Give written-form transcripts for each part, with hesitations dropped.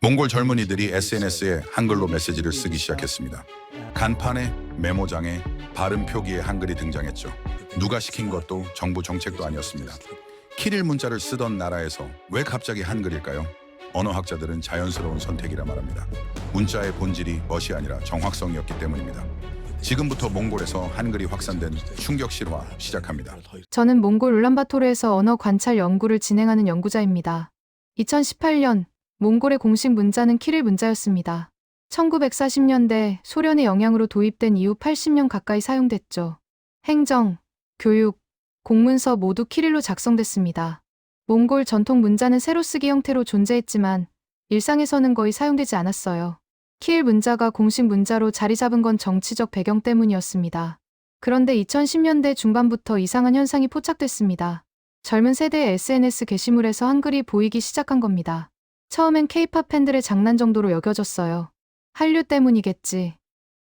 몽골 젊은이들이 SNS에 한글로 메시지를 쓰기 시작했습니다. 간판에, 메모장에, 발음 표기에 한글이 등장했죠. 누가 시킨 것도 정부 정책도 아니었습니다. 키릴 문자를 쓰던 나라에서 왜 갑자기 한글일까요? 언어학자들은 자연스러운 선택이라 말합니다. 문자의 본질이 멋이 아니라 정확성이었기 때문입니다. 지금부터 몽골에서 한글이 확산된 충격 실화 시작합니다. 저는 몽골 울란바토르에서 언어 관찰 연구를 진행하는 연구자입니다. 2018년 몽골의 공식 문자는 키릴 문자였습니다. 1940년대 소련의 영향으로 도입된 이후 80년 가까이 사용됐죠. 행정, 교육, 공문서 모두 키릴로 작성됐습니다. 몽골 전통 문자는 세로쓰기 형태로 존재했지만 일상에서는 거의 사용되지 않았어요. 키릴 문자가 공식 문자로 자리 잡은 건 정치적 배경 때문이었습니다. 그런데 2010년대 중반부터 이상한 현상이 포착됐습니다. 젊은 세대의 SNS 게시물에서 한글이 보이기 시작한 겁니다. 처음엔 K-팝 팬들의 장난 정도로 여겨졌어요. 한류 때문이겠지.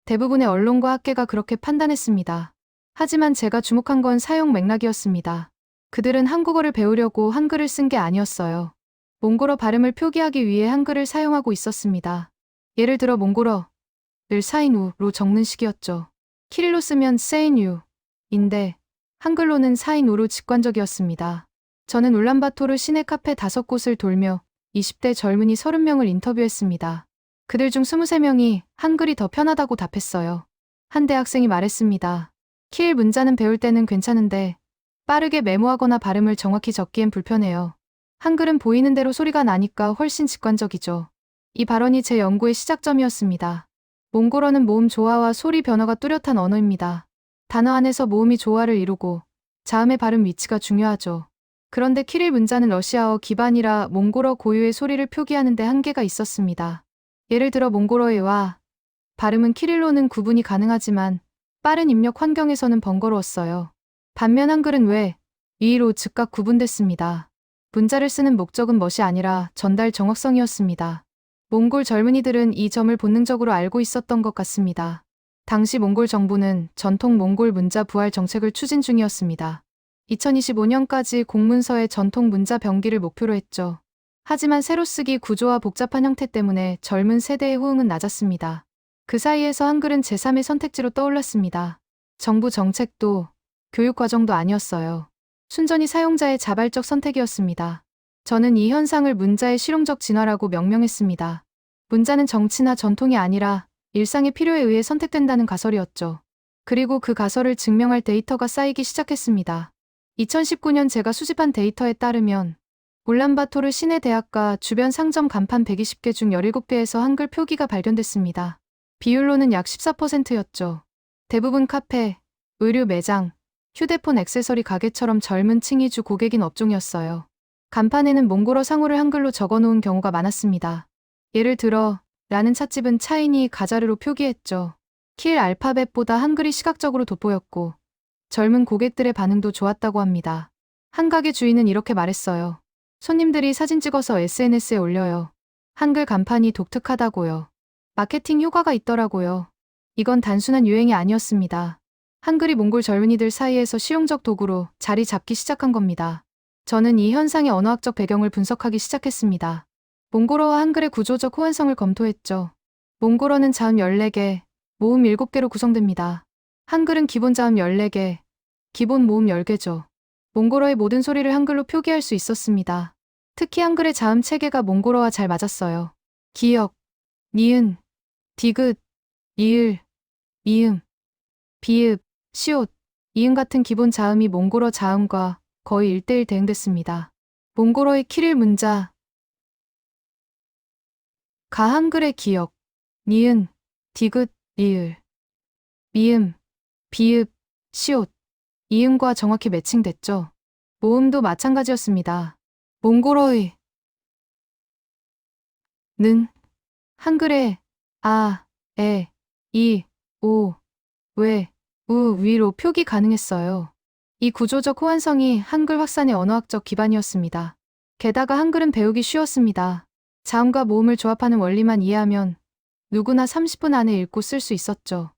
대부분의 언론과 학계가 그렇게 판단했습니다. 하지만 제가 주목한 건 사용 맥락이었습니다. 그들은 한국어를 배우려고 한글을 쓴 게 아니었어요. 몽골어 발음을 표기하기 위해 한글을 사용하고 있었습니다. 예를 들어 몽골어를 사인우로 적는 식이었죠. 키릴로 쓰면 세인유인데 한글로는 사인우로 직관적이었습니다. 저는 울란바토르 시내 카페 5곳을 돌며 20대 젊은이 30명을 인터뷰했습니다. 그들 중 23명이 한글이 더 편하다고 답했어요. 한 대학생이 말했습니다. 키릴 문자는 배울 때는 괜찮은데 빠르게 메모하거나 발음을 정확히 적기엔 불편해요. 한글은 보이는 대로 소리가 나니까 훨씬 직관적이죠. 이 발언이 제 연구의 시작점이었습니다. 몽골어는 모음 조화와 소리 변화가 뚜렷한 언어입니다. 단어 안에서 모음이 조화를 이루고 자음의 발음 위치가 중요하죠. 그런데 키릴 문자는 러시아어 기반이라 몽골어 고유의 소리를 표기하는 데 한계가 있었습니다. 예를 들어 몽골어의 와 발음은 키릴로는 구분이 가능하지만 빠른 입력 환경에서는 번거로웠어요. 반면 한글은 왜, 위로 즉각 구분됐습니다. 문자를 쓰는 목적은 멋이 아니라 전달 정확성이었습니다. 몽골 젊은이들은 이 점을 본능적으로 알고 있었던 것 같습니다. 당시 몽골 정부는 전통 몽골 문자 부활 정책을 추진 중이었습니다. 2025년까지 공문서의 전통 문자 병기를 목표로 했죠. 하지만 세로쓰기 구조와 복잡한 형태 때문에 젊은 세대의 호응은 낮았습니다. 그 사이에서 한글은 제3의 선택지로 떠올랐습니다. 정부 정책도 교육 과정도 아니었어요. 순전히 사용자의 자발적 선택이었습니다. 저는 이 현상을 문자의 실용적 진화라고 명명했습니다. 문자는 정치나 전통이 아니라 일상의 필요에 의해 선택된다는 가설이었죠. 그리고 그 가설을 증명할 데이터가 쌓이기 시작했습니다. 2019년 제가 수집한 데이터에 따르면 울란바토르 시내 대학가 주변 상점 간판 120개 중 17개에서 한글 표기가 발견됐습니다. 비율로는 약 14%였죠. 대부분 카페, 의류 매장, 휴대폰 액세서리 가게처럼 젊은 층이 주 고객인 업종이었어요. 간판에는 몽골어 상호를 한글로 적어놓은 경우가 많았습니다. 예를 들어 라는 찻집은 차이니 가자르로 표기했죠. 킬 알파벳보다 한글이 시각적으로 돋보였고 젊은 고객들의 반응도 좋았다고 합니다. 한 가게 주인은 이렇게 말했어요. 손님들이 사진 찍어서 SNS에 올려요. 한글 간판이 독특하다고요. 마케팅 효과가 있더라고요. 이건 단순한 유행이 아니었습니다. 한글이 몽골 젊은이들 사이에서 실용적 도구로 자리 잡기 시작한 겁니다. 저는 이 현상의 언어학적 배경을 분석하기 시작했습니다. 몽골어와 한글의 구조적 호환성을 검토했죠. 몽골어는 자음 14개, 모음 7개로 구성됩니다. 한글은 기본 자음 14개, 기본 모음 10개죠. 몽골어의 모든 소리를 한글로 표기할 수 있었습니다. 특히 한글의 자음 체계가 몽골어와 잘 맞았어요. 기역, 니은, 디귿, 리을, 미음, 비읍, 시옷, 이음 같은 기본 자음이 몽골어 자음과 거의 1:1 대응됐습니다. 몽골어의 키릴 문자 가 한글의 기역, 니은, 디귿, 리을, 미음, 비읍, 시옷, 이음과 정확히 매칭됐죠. 모음도 마찬가지였습니다. 몽골어의 는 한글의 아, 에, 이, 오, 왜, 우, 위로 표기 가능했어요. 이 구조적 호환성이 한글 확산의 언어학적 기반이었습니다. 게다가 한글은 배우기 쉬웠습니다. 자음과 모음을 조합하는 원리만 이해하면 누구나 30분 안에 읽고 쓸 수 있었죠.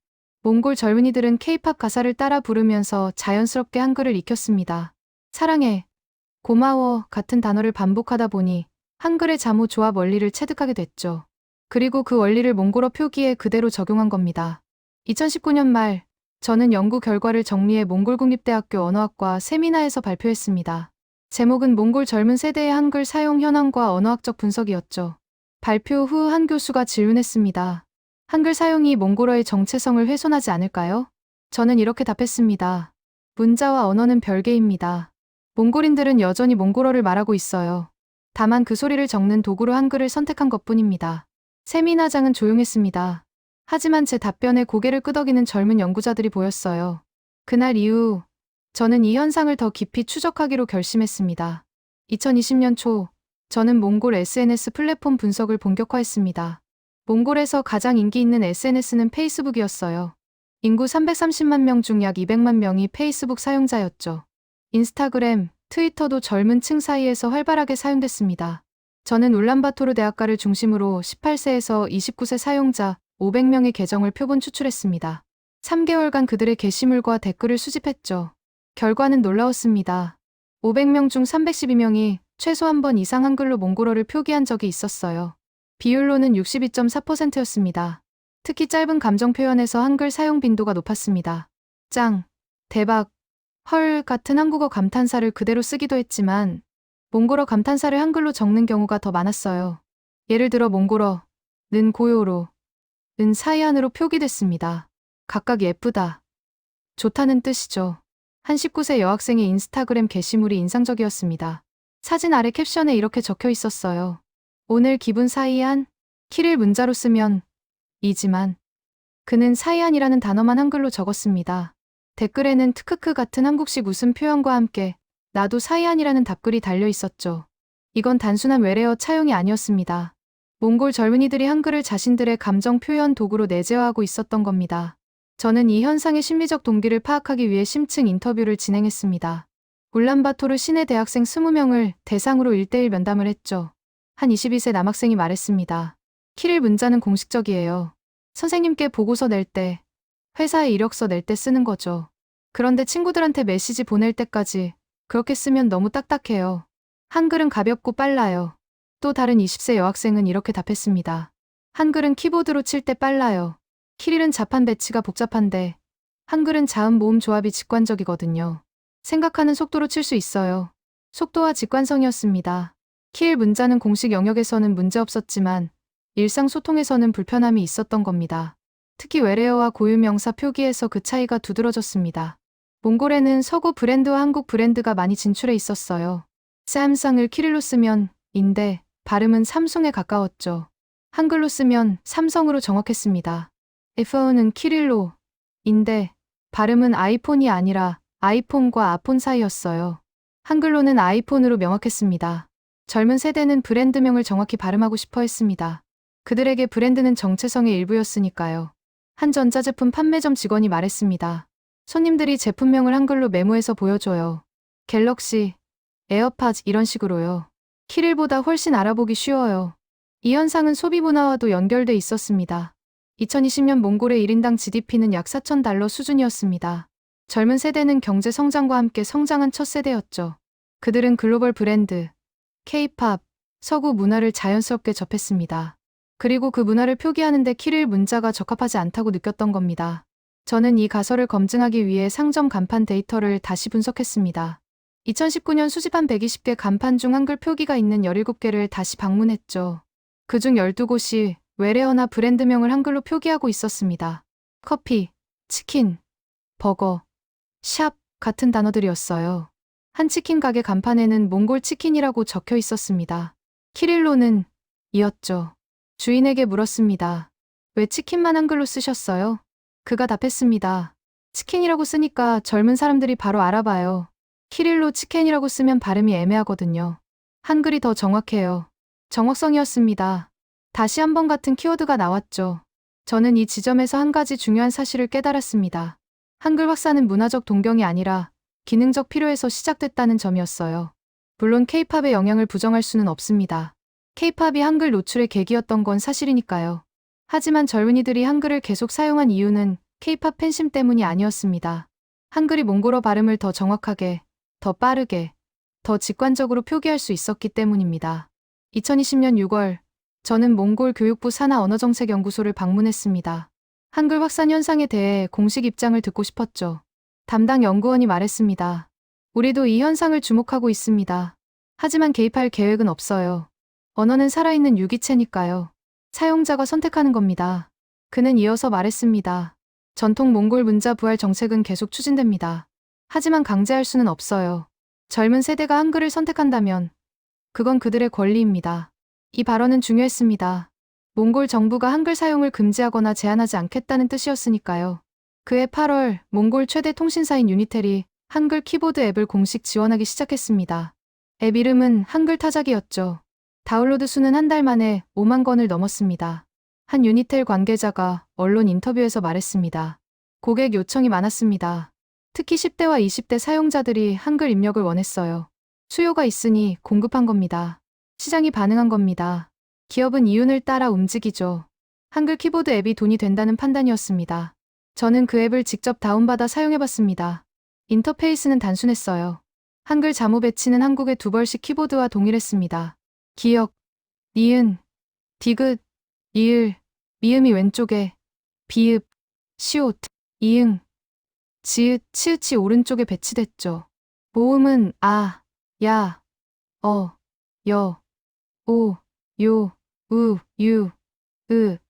몽골 젊은이들은 K-팝 가사를 따라 부르면서 자연스럽게 한글을 익혔습니다. 사랑해, 고마워 같은 단어를 반복하다 보니 한글의 자모 조합 원리를 체득하게 됐죠. 그리고 그 원리를 몽골어 표기에 그대로 적용한 겁니다. 2019년 말 저는 연구 결과를 정리해 몽골국립대학교 언어학과 세미나에서 발표했습니다. 제목은 몽골 젊은 세대의 한글 사용 현황과 언어학적 분석이었죠. 발표 후 한 교수가 질문했습니다. 한글 사용이 몽골어의 정체성을 훼손하지 않을까요? 저는 이렇게 답했습니다. 문자와 언어는 별개입니다. 몽골인들은 여전히 몽골어를 말하고 있어요. 다만 그 소리를 적는 도구로 한글을 선택한 것뿐입니다. 세미나장은 조용했습니다. 하지만 제 답변에 고개를 끄덕이는 젊은 연구자들이 보였어요. 그날 이후 저는 이 현상을 더 깊이 추적하기로 결심했습니다. 2020년 초 저는 몽골 SNS 플랫폼 분석을 본격화했습니다. 몽골에서 가장 인기 있는 SNS는 페이스북이었어요. 인구 330만 명 중 약 200만 명이 페이스북 사용자였죠. 인스타그램, 트위터도 젊은 층 사이에서 활발하게 사용됐습니다. 저는 울란바토르 대학가를 중심으로 18세에서 29세 사용자 500명의 계정을 표본 추출했습니다. 3개월간 그들의 게시물과 댓글을 수집했죠. 결과는 놀라웠습니다. 500명 중 312명이 최소 한 번 이상 한글로 몽골어를 표기한 적이 있었어요. 비율로는 62.4%였습니다. 특히 짧은 감정 표현에서 한글 사용 빈도가 높았습니다. 짱, 대박, 헐 같은 한국어 감탄사를 그대로 쓰기도 했지만 몽골어 감탄사를 한글로 적는 경우가 더 많았어요. 예를 들어 몽골어, 는 고요로, 은 사이안으로 표기됐습니다. 각각 예쁘다, 좋다는 뜻이죠. 한 19세 여학생의 인스타그램 게시물이 인상적이었습니다. 사진 아래 캡션에 이렇게 적혀 있었어요. 오늘 기분 사이안? 키를 문자로 쓰면 이지만 그는 사이안이라는 단어만 한글로 적었습니다. 댓글에는 트크크 같은 한국식 웃음 표현과 함께 나도 사이안이라는 답글이 달려 있었죠. 이건 단순한 외래어 차용이 아니었습니다. 몽골 젊은이들이 한글을 자신들의 감정 표현 도구로 내재화하고 있었던 겁니다. 저는 이 현상의 심리적 동기를 파악하기 위해 심층 인터뷰를 진행했습니다. 울란바토르 시내 대학생 20명을 대상으로 1대1 면담을 했죠. 한 22세 남학생이 말했습니다. 키릴 문자는 공식적이에요. 선생님께 보고서 낼 때, 회사에 이력서 낼 때 쓰는 거죠. 그런데 친구들한테 메시지 보낼 때까지 그렇게 쓰면 너무 딱딱해요. 한글은 가볍고 빨라요. 또 다른 20세 여학생은 이렇게 답했습니다. 한글은 키보드로 칠 때 빨라요. 키릴은 자판 배치가 복잡한데 한글은 자음 모음 조합이 직관적이거든요. 생각하는 속도로 칠 수 있어요. 속도와 직관성이었습니다. 키릴 문자는 공식 영역에서는 문제 없었지만 일상소통에서는 불편함이 있었던 겁니다. 특히 외래어와 고유명사 표기에서 그 차이가 두드러졌습니다. 몽골에는 서구 브랜드와 한국 브랜드가 많이 진출해 있었어요. 쌈쌍을 키릴로 쓰면 인데 발음은 삼성에 가까웠죠. 한글로 쓰면 삼성으로 정확했습니다. iPhone은 키릴로 인데 발음은 아이폰이 아니라 아이폰과 아폰 사이였어요. 한글로는 아이폰으로 명확했습니다. 젊은 세대는 브랜드명을 정확히 발음하고 싶어 했습니다. 그들에게 브랜드는 정체성의 일부였으니까요. 한 전자제품 판매점 직원이 말했습니다. 손님들이 제품명을 한글로 메모해서 보여줘요. 갤럭시, 에어팟 이런 식으로요. 키릴보다 훨씬 알아보기 쉬워요. 이 현상은 소비 문화와도 연결돼 있었습니다. 2020년 몽골의 1인당 GDP는 약 4,000달러 수준이었습니다. 젊은 세대는 경제 성장과 함께 성장한 첫 세대였죠. 그들은 글로벌 브랜드, K-팝, 서구 문화를 자연스럽게 접했습니다. 그리고 그 문화를 표기하는데 키릴 문자가 적합하지 않다고 느꼈던 겁니다. 저는 이 가설을 검증하기 위해 상점 간판 데이터를 다시 분석했습니다. 2019년 수집한 120개 간판 중 한글 표기가 있는 17개를 다시 방문했죠. 그중 12곳이 외래어나 브랜드명을 한글로 표기하고 있었습니다. 커피, 치킨, 버거, 샵 같은 단어들이었어요. 한 치킨 가게 간판에는 몽골 치킨이라고 적혀 있었습니다. 키릴로는 이었죠. 주인에게 물었습니다. 왜 치킨만 한글로 쓰셨어요? 그가 답했습니다. 치킨이라고 쓰니까 젊은 사람들이 바로 알아봐요. 키릴로 치킨이라고 쓰면 발음이 애매하거든요. 한글이 더 정확해요. 정확성이었습니다. 다시 한번 같은 키워드가 나왔죠. 저는 이 지점에서 한 가지 중요한 사실을 깨달았습니다. 한글 확산은 문화적 동경이 아니라 기능적 필요에서 시작됐다는 점이었어요. 물론 K-팝의 영향을 부정할 수는 없습니다. K-팝이 한글 노출의 계기였던 건 사실이니까요. 하지만 젊은이들이 한글을 계속 사용한 이유는 K-팝 팬심 때문이 아니었습니다. 한글이 몽골어 발음을 더 정확하게, 더 빠르게, 더 직관적으로 표기할 수 있었기 때문입니다. 2020년 6월, 저는 몽골 교육부 산하 언어정책연구소를 방문했습니다. 한글 확산 현상에 대해 공식 입장을 듣고 싶었죠. 담당 연구원이 말했습니다. 우리도 이 현상을 주목하고 있습니다. 하지만 개입할 계획은 없어요. 언어는 살아있는 유기체니까요. 사용자가 선택하는 겁니다. 그는 이어서 말했습니다. 전통 몽골 문자 부활 정책은 계속 추진됩니다. 하지만 강제할 수는 없어요. 젊은 세대가 한글을 선택한다면 그건 그들의 권리입니다. 이 발언은 중요했습니다. 몽골 정부가 한글 사용을 금지하거나 제한하지 않겠다는 뜻이었으니까요. 그해 8월 몽골 최대 통신사인 유니텔이 한글 키보드 앱을 공식 지원하기 시작했습니다. 앱 이름은 한글 타자기였죠. 다운로드 수는 한 달 만에 5만 건을 넘었습니다. 한 유니텔 관계자가 언론 인터뷰에서 말했습니다. 고객 요청이 많았습니다. 특히 10대와 20대 사용자들이 한글 입력을 원했어요. 수요가 있으니 공급한 겁니다. 시장이 반응한 겁니다. 기업은 이윤을 따라 움직이죠. 한글 키보드 앱이 돈이 된다는 판단이었습니다. 저는 그 앱을 직접 다운받아 사용해봤습니다. 인터페이스는 단순했어요. 한글 자모 배치는 한국의 2벌씩 키보드와 동일했습니다. 기역, 니은, 디귿, 리을, 미음이 왼쪽에, 비읍, 시옷, 이응, 지읒, 치읒이 오른쪽에 배치됐죠. 모음은 아, 야, 여, 오, 요, 우, 유,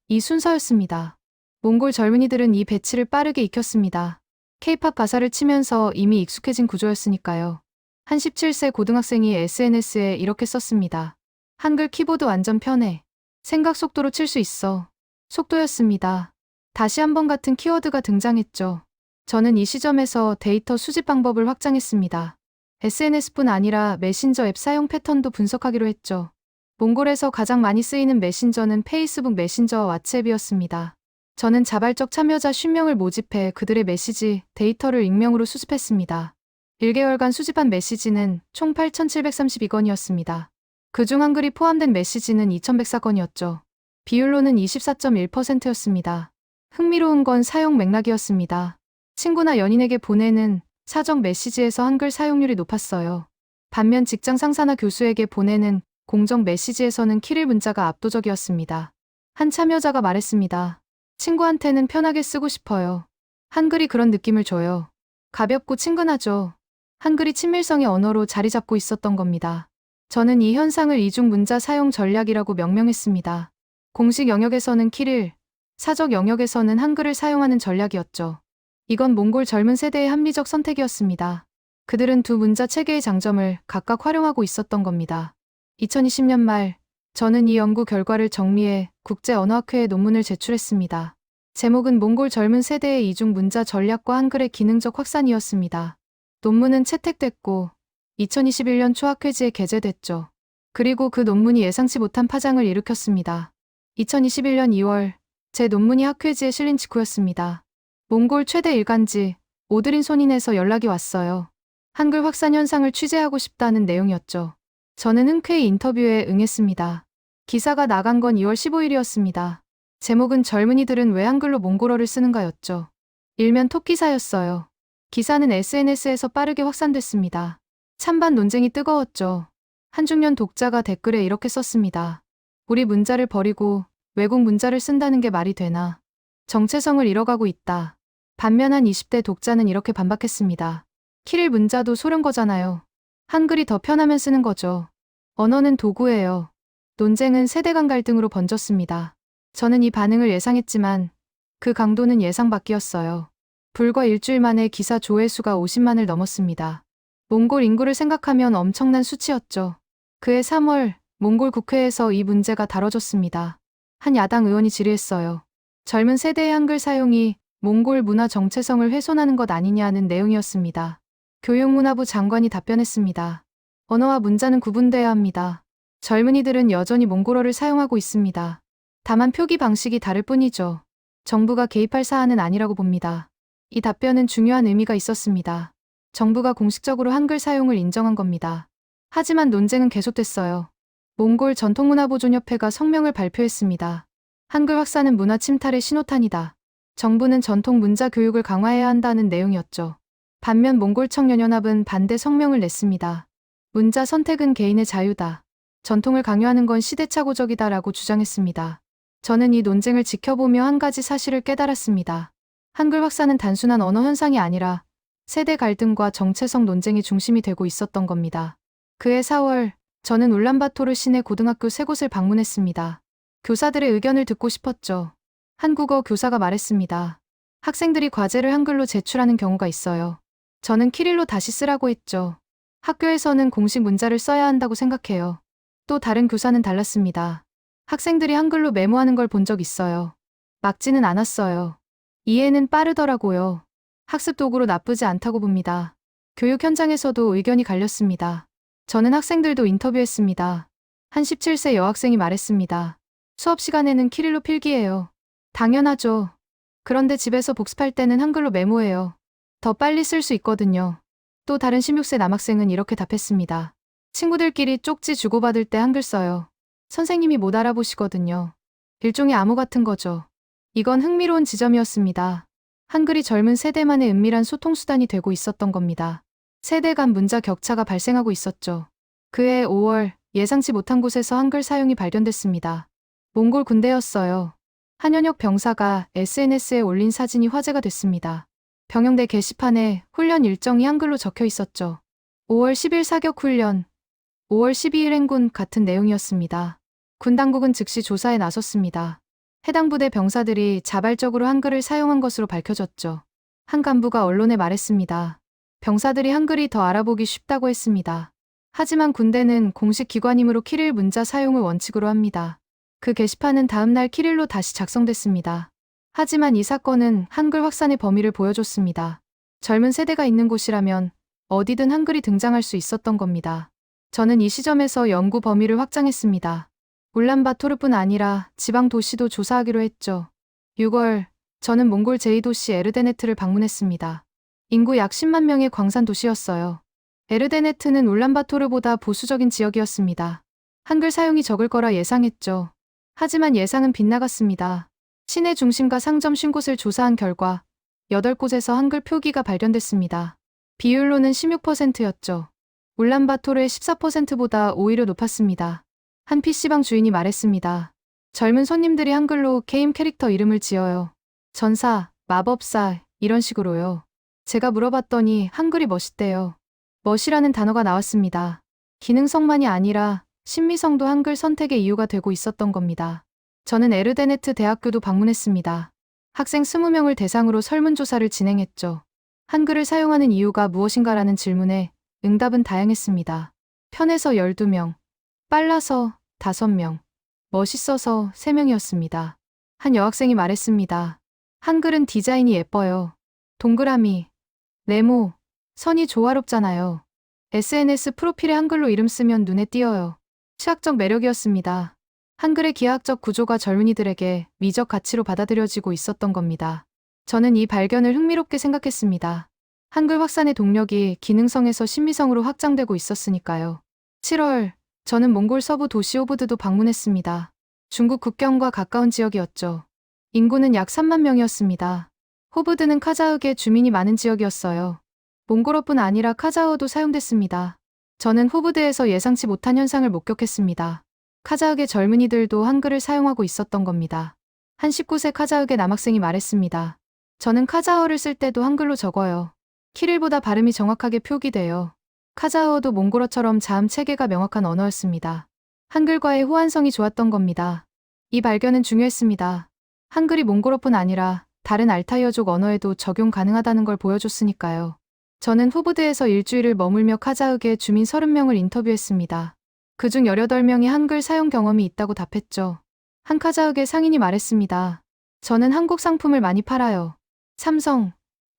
이 순서였습니다. 몽골 젊은이들은 이 배치를 빠르게 익혔습니다. K-팝 가사를 치면서 이미 익숙해진 구조였으니까요. 한 17세 고등학생이 SNS에 이렇게 썼습니다. 한글 키보드 완전 편해. 생각 속도로 칠 수 있어. 속도였습니다. 다시 한번 같은 키워드가 등장했죠. 저는 이 시점에서 데이터 수집 방법을 확장했습니다. SNS뿐 아니라 메신저 앱 사용 패턴도 분석하기로 했죠. 몽골에서 가장 많이 쓰이는 메신저는 페이스북 메신저와 왓츠앱이었습니다. 저는 자발적 참여자 50명을 모집해 그들의 메시지, 데이터를 익명으로 수집했습니다. 1개월간 수집한 메시지는 총 8,732건이었습니다. 그중 한글이 포함된 메시지는 2,104건이었죠. 비율로는 24.1%였습니다. 흥미로운 건 사용 맥락이었습니다. 친구나 연인에게 보내는 사적 메시지에서 한글 사용률이 높았어요. 반면 직장 상사나 교수에게 보내는 공적 메시지에서는 키릴 문자가 압도적이었습니다. 한 참여자가 말했습니다. 친구한테는 편하게 쓰고 싶어요. 한글이 그런 느낌을 줘요. 가볍고 친근하죠. 한글이 친밀성의 언어로 자리 잡고 있었던 겁니다. 저는 이 현상을 이중 문자 사용 전략이라고 명명했습니다. 공식 영역에서는 키릴, 사적 영역에서는 한글을 사용하는 전략이었죠. 이건 몽골 젊은 세대의 합리적 선택이었습니다. 그들은 두 문자 체계의 장점을 각각 활용하고 있었던 겁니다. 2020년 말, 저는 이 연구 결과를 정리해 국제언어학회에 논문을 제출했습니다. 제목은 몽골 젊은 세대의 이중 문자 전략과 한글의 기능적 확산이었습니다. 논문은 채택됐고 2021년 초 학회지에 게재됐죠. 그리고 그 논문이 예상치 못한 파장을 일으켰습니다. 2021년 2월, 제 논문이 학회지에 실린 직후였습니다. 몽골 최대 일간지 오드린 손인에서 연락이 왔어요. 한글 확산 현상을 취재하고 싶다는 내용이었죠. 저는 흔쾌히 인터뷰에 응했습니다. 기사가 나간 건 2월 15일이었습니다. 제목은 젊은이들은 왜 한글로 몽골어를 쓰는가였죠. 일면 톱기사였어요. 기사는 SNS에서 빠르게 확산됐습니다. 찬반 논쟁이 뜨거웠죠. 한중년 독자가 댓글에 이렇게 썼습니다. 우리 문자를 버리고 외국 문자를 쓴다는 게 말이 되나. 정체성을 잃어가고 있다. 반면 한 20대 독자는 이렇게 반박했습니다. 키릴 문자도 소련 거잖아요. 한글이 더 편하면 쓰는 거죠. 언어는 도구예요. 논쟁은 세대 간 갈등으로 번졌습니다. 저는 이 반응을 예상했지만 그 강도는 예상 밖이었어요. 불과 일주일 만에 기사 조회수가 50만을 넘었습니다. 몽골 인구를 생각하면 엄청난 수치였죠. 그해 3월 몽골 국회에서 이 문제가 다뤄졌습니다. 한 야당 의원이 질의했어요. 젊은 세대의 한글 사용이 몽골 문화 정체성을 훼손하는 것 아니냐는 내용이었습니다. 교육문화부 장관이 답변했습니다. 언어와 문자는 구분돼야 합니다. 젊은이들은 여전히 몽골어를 사용하고 있습니다. 다만 표기 방식이 다를 뿐이죠. 정부가 개입할 사안은 아니라고 봅니다. 이 답변은 중요한 의미가 있었습니다. 정부가 공식적으로 한글 사용을 인정한 겁니다. 하지만 논쟁은 계속됐어요. 몽골 전통문화보존협회가 성명을 발표했습니다. 한글 확산은 문화 침탈의 신호탄이다. 정부는 전통 문자 교육을 강화해야 한다는 내용이었죠. 반면 몽골 청년연합은 반대 성명을 냈습니다. 문자 선택은 개인의 자유다. 전통을 강요하는 건 시대착오적이다라고 주장했습니다. 저는 이 논쟁을 지켜보며 한 가지 사실을 깨달았습니다. 한글 확산은 단순한 언어 현상이 아니라 세대 갈등과 정체성 논쟁이 중심이 되고 있었던 겁니다. 그해 4월, 저는 울란바토르 시내 고등학교 3곳을 방문했습니다. 교사들의 의견을 듣고 싶었죠. 한국어 교사가 말했습니다. 학생들이 과제를 한글로 제출하는 경우가 있어요. 저는 키릴로 다시 쓰라고 했죠. 학교에서는 공식 문자를 써야 한다고 생각해요. 또 다른 교사는 달랐습니다. 학생들이 한글로 메모하는 걸 본 적 있어요. 막지는 않았어요. 이해는 빠르더라고요. 학습 도구로 나쁘지 않다고 봅니다. 교육 현장에서도 의견이 갈렸습니다. 저는 학생들도 인터뷰했습니다. 한 17세 여학생이 말했습니다. 수업 시간에는 키릴로 필기해요. 당연하죠. 그런데 집에서 복습할 때는 한글로 메모해요. 더 빨리 쓸 수 있거든요. 또 다른 16세 남학생은 이렇게 답했습니다. 친구들끼리 쪽지 주고받을 때 한글 써요. 선생님이 못 알아보시거든요. 일종의 암호 같은 거죠. 이건 흥미로운 지점이었습니다. 한글이 젊은 세대만의 은밀한 소통수단이 되고 있었던 겁니다. 세대 간 문자 격차가 발생하고 있었죠. 그해 5월, 예상치 못한 곳에서 한글 사용이 발견됐습니다. 몽골 군대였어요. 한현역 병사가 SNS에 올린 사진이 화제가 됐습니다. 병영대 게시판에 훈련 일정이 한글로 적혀 있었죠. 5월 10일 사격 훈련, 5월 12일 행군 같은 내용이었습니다. 군 당국은 즉시 조사에 나섰습니다. 해당 부대 병사들이 자발적으로 한글을 사용한 것으로 밝혀졌죠. 한 간부가 언론에 말했습니다. 병사들이 한글이 더 알아보기 쉽다고 했습니다. 하지만 군대는 공식 기관이므로 키릴 문자 사용을 원칙으로 합니다. 그 게시판은 다음날 키릴로 다시 작성됐습니다. 하지만 이 사건은 한글 확산의 범위를 보여줬습니다. 젊은 세대가 있는 곳이라면 어디든 한글이 등장할 수 있었던 겁니다. 저는 이 시점에서 연구 범위를 확장했습니다. 울란바토르뿐 아니라 지방 도시도 조사하기로 했죠. 6월, 저는 몽골 제2도시 에르데네트를 방문했습니다. 인구 약 10만 명의 광산 도시였어요. 에르데네트는 울란바토르보다 보수적인 지역이었습니다. 한글 사용이 적을 거라 예상했죠. 하지만 예상은 빗나갔습니다. 시내 중심과 상점 50곳을 조사한 결과 8곳에서 한글 표기가 발견됐습니다. 비율로는 16%였죠. 울란바토르의 14%보다 오히려 높았습니다. 한 PC방 주인이 말했습니다. 젊은 손님들이 한글로 게임 캐릭터 이름을 지어요. 전사, 마법사, 이런 식으로요. 제가 물어봤더니 한글이 멋있대요. 멋이라는 단어가 나왔습니다. 기능성만이 아니라 신미성도 한글 선택의 이유가 되고 있었던 겁니다. 저는 에르데네트 대학교도 방문했습니다. 학생 20명을 대상으로 설문조사를 진행했죠. 한글을 사용하는 이유가 무엇인가라는 질문에 응답은 다양했습니다. 편해서 12명, 빨라서 5명, 멋있어서 3명이었습니다. 한 여학생이 말했습니다. 한글은 디자인이 예뻐요. 동그라미, 네모, 선이 조화롭잖아요. SNS 프로필에 한글로 이름 쓰면 눈에 띄어요. 시각적 매력이었습니다. 한글의 기하학적 구조가 젊은이들에게 미적 가치로 받아들여지고 있었던 겁니다. 저는 이 발견을 흥미롭게 생각했습니다. 한글 확산의 동력이 기능성에서 신미성으로 확장되고 있었으니까요. 7월, 저는 몽골 서부 도시 호브드도 방문했습니다. 중국 국경과 가까운 지역이었죠. 인구는 약 3만 명이었습니다. 호브드는 카자흐계 주민이 많은 지역이었어요. 몽골어뿐 아니라 카자흐어도 사용됐습니다. 저는 호브드에서 예상치 못한 현상을 목격했습니다. 카자흐계 젊은이들도 한글을 사용하고 있었던 겁니다. 한 19세 카자흐계 남학생이 말했습니다. 저는 카자흐어를 쓸 때도 한글로 적어요. 키릴보다 발음이 정확하게 표기돼요. 카자흐어도 몽골어처럼 자음 체계가 명확한 언어였습니다. 한글과의 호환성이 좋았던 겁니다. 이 발견은 중요했습니다. 한글이 몽골어뿐 아니라 다른 알타이어족 언어에도 적용 가능하다는 걸 보여줬으니까요. 저는 호브드에서 일주일을 머물며 카자흐계 주민 30명을 인터뷰했습니다. 그중 18명이 한글 사용 경험이 있다고 답했죠. 한 카자흐계 상인이 말했습니다. 저는 한국 상품을 많이 팔아요. 삼성,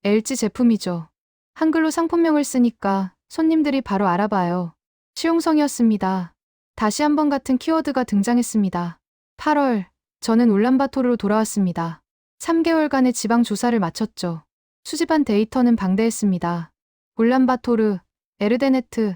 LG 제품이죠. 한글로 상품명을 쓰니까 손님들이 바로 알아봐요. 실용성이었습니다. 다시 한번 같은 키워드가 등장했습니다. 8월, 저는 울란바토르로 돌아왔습니다. 3개월간의 지방 조사를 마쳤죠. 수집한 데이터는 방대했습니다. 울란바토르, 에르데네트,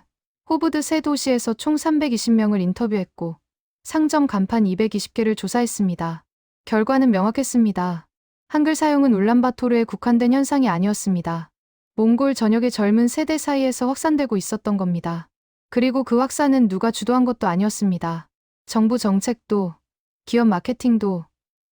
호브드 세 도시에서 총 320명을 인터뷰했고 상점 간판 220개를 조사했습니다. 결과는 명확했습니다. 한글 사용은 울란바토르에 국한된 현상이 아니었습니다. 몽골 전역의 젊은 세대 사이에서 확산되고 있었던 겁니다. 그리고 그 확산은 누가 주도한 것도 아니었습니다. 정부 정책도, 기업 마케팅도,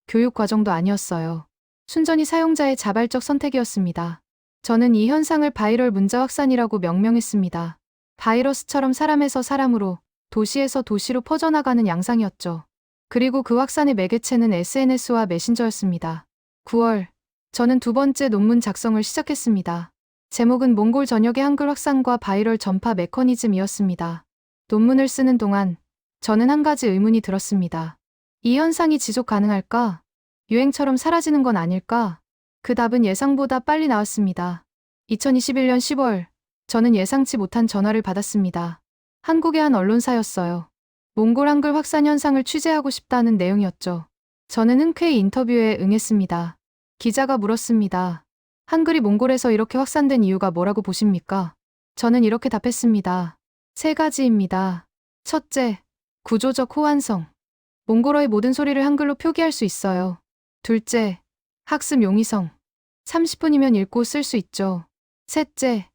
교육 과정도 아니었어요. 순전히 사용자의 자발적 선택이었습니다. 저는 이 현상을 바이럴 문자 확산이라고 명명했습니다. 바이러스처럼 사람에서 사람으로, 도시에서 도시로 퍼져나가는 양상이었죠. 그리고 그 확산의 매개체는 SNS와 메신저였습니다. 9월, 저는 두 번째 논문 작성을 시작했습니다. 제목은 몽골 전역의 한글 확산과 바이럴 전파 메커니즘이었습니다. 논문을 쓰는 동안 저는 한 가지 의문이 들었습니다. 이 현상이 지속 가능할까? 유행처럼 사라지는 건 아닐까? 그 답은 예상보다 빨리 나왔습니다. 2021년 10월, 저는 예상치 못한 전화를 받았습니다. 한국의 한 언론사였어요. 몽골 한글 확산 현상을 취재하고 싶다는 내용이었죠. 저는 흔쾌히 인터뷰에 응했습니다. 기자가 물었습니다. 한글이 몽골에서 이렇게 확산된 이유가 뭐라고 보십니까? 저는 이렇게 답했습니다. 세 가지입니다. 첫째, 구조적 호환성. 몽골어의 모든 소리를 한글로 표기할 수 있어요. 둘째, 학습 용이성. 30분이면 읽고 쓸 수 있죠. 셋째,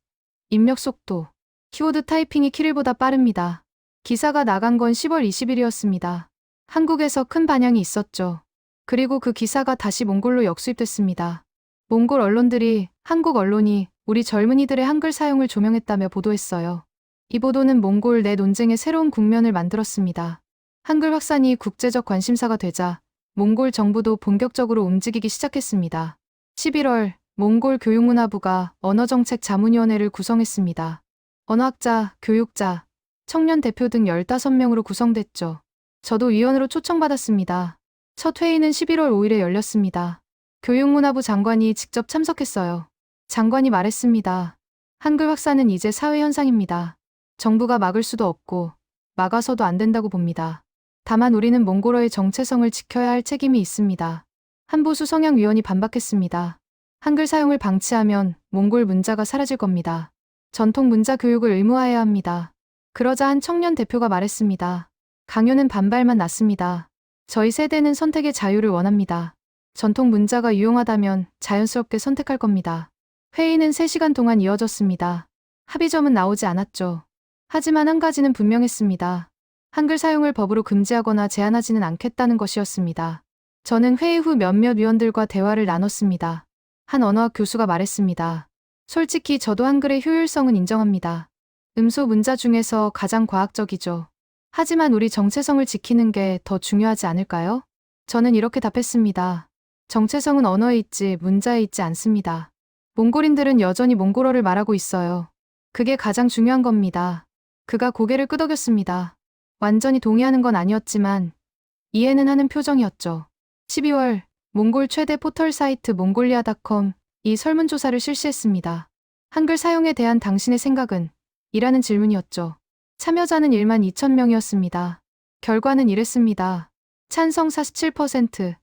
입력 속도. 키워드 타이핑이 키릴보다 빠릅니다. 기사가 나간 건 10월 20일이었습니다. 한국에서 큰 반향이 있었죠. 그리고 그 기사가 다시 몽골로 역수입됐습니다. 몽골 언론들이 한국 언론이 우리 젊은이들의 한글 사용을 조명했다며 보도했어요. 이 보도는 몽골 내 논쟁의 새로운 국면을 만들었습니다. 한글 확산이 국제적 관심사가 되자 몽골 정부도 본격적으로 움직이기 시작했습니다. 11월, 몽골 교육문화부가 언어정책 자문위원회를 구성했습니다. 언어학자, 교육자, 청년 대표 등 15명으로 구성됐죠. 저도 위원으로 초청받았습니다. 첫 회의는 11월 5일에 열렸습니다. 교육문화부 장관이 직접 참석했어요. 장관이 말했습니다. 한글 확산은 이제 사회 현상입니다. 정부가 막을 수도 없고 막아서도 안 된다고 봅니다. 다만 우리는 몽골어의 정체성을 지켜야 할 책임이 있습니다. 한 보수 성향위원이 반박했습니다. 한글 사용을 방치하면 몽골 문자가 사라질 겁니다. 전통 문자 교육을 의무화해야 합니다. 그러자 한 청년 대표가 말했습니다. 강요는 반발만 났습니다. 저희 세대는 선택의 자유를 원합니다. 전통 문자가 유용하다면 자연스럽게 선택할 겁니다. 회의는 3시간 동안 이어졌습니다. 합의점은 나오지 않았죠. 하지만 한 가지는 분명했습니다. 한글 사용을 법으로 금지하거나 제한하지는 않겠다는 것이었습니다. 저는 회의 후 몇몇 위원들과 대화를 나눴습니다. 한 언어학 교수가 말했습니다. 솔직히 저도 한글의 효율성은 인정합니다. 음소 문자 중에서 가장 과학적이죠. 하지만 우리 정체성을 지키는 게 더 중요하지 않을까요? 저는 이렇게 답했습니다. 정체성은 언어에 있지 문자에 있지 않습니다. 몽골인들은 여전히 몽골어를 말하고 있어요. 그게 가장 중요한 겁니다. 그가 고개를 끄덕였습니다. 완전히 동의하는 건 아니었지만 이해는 하는 표정이었죠. 12월, 몽골 최대 포털 사이트 몽골리아.com 이 설문조사를 실시했습니다. 한글 사용에 대한 당신의 생각은? 이라는 질문이었죠. 참여자는 1만 2천 명이었습니다. 결과는 이랬습니다. 찬성 47%,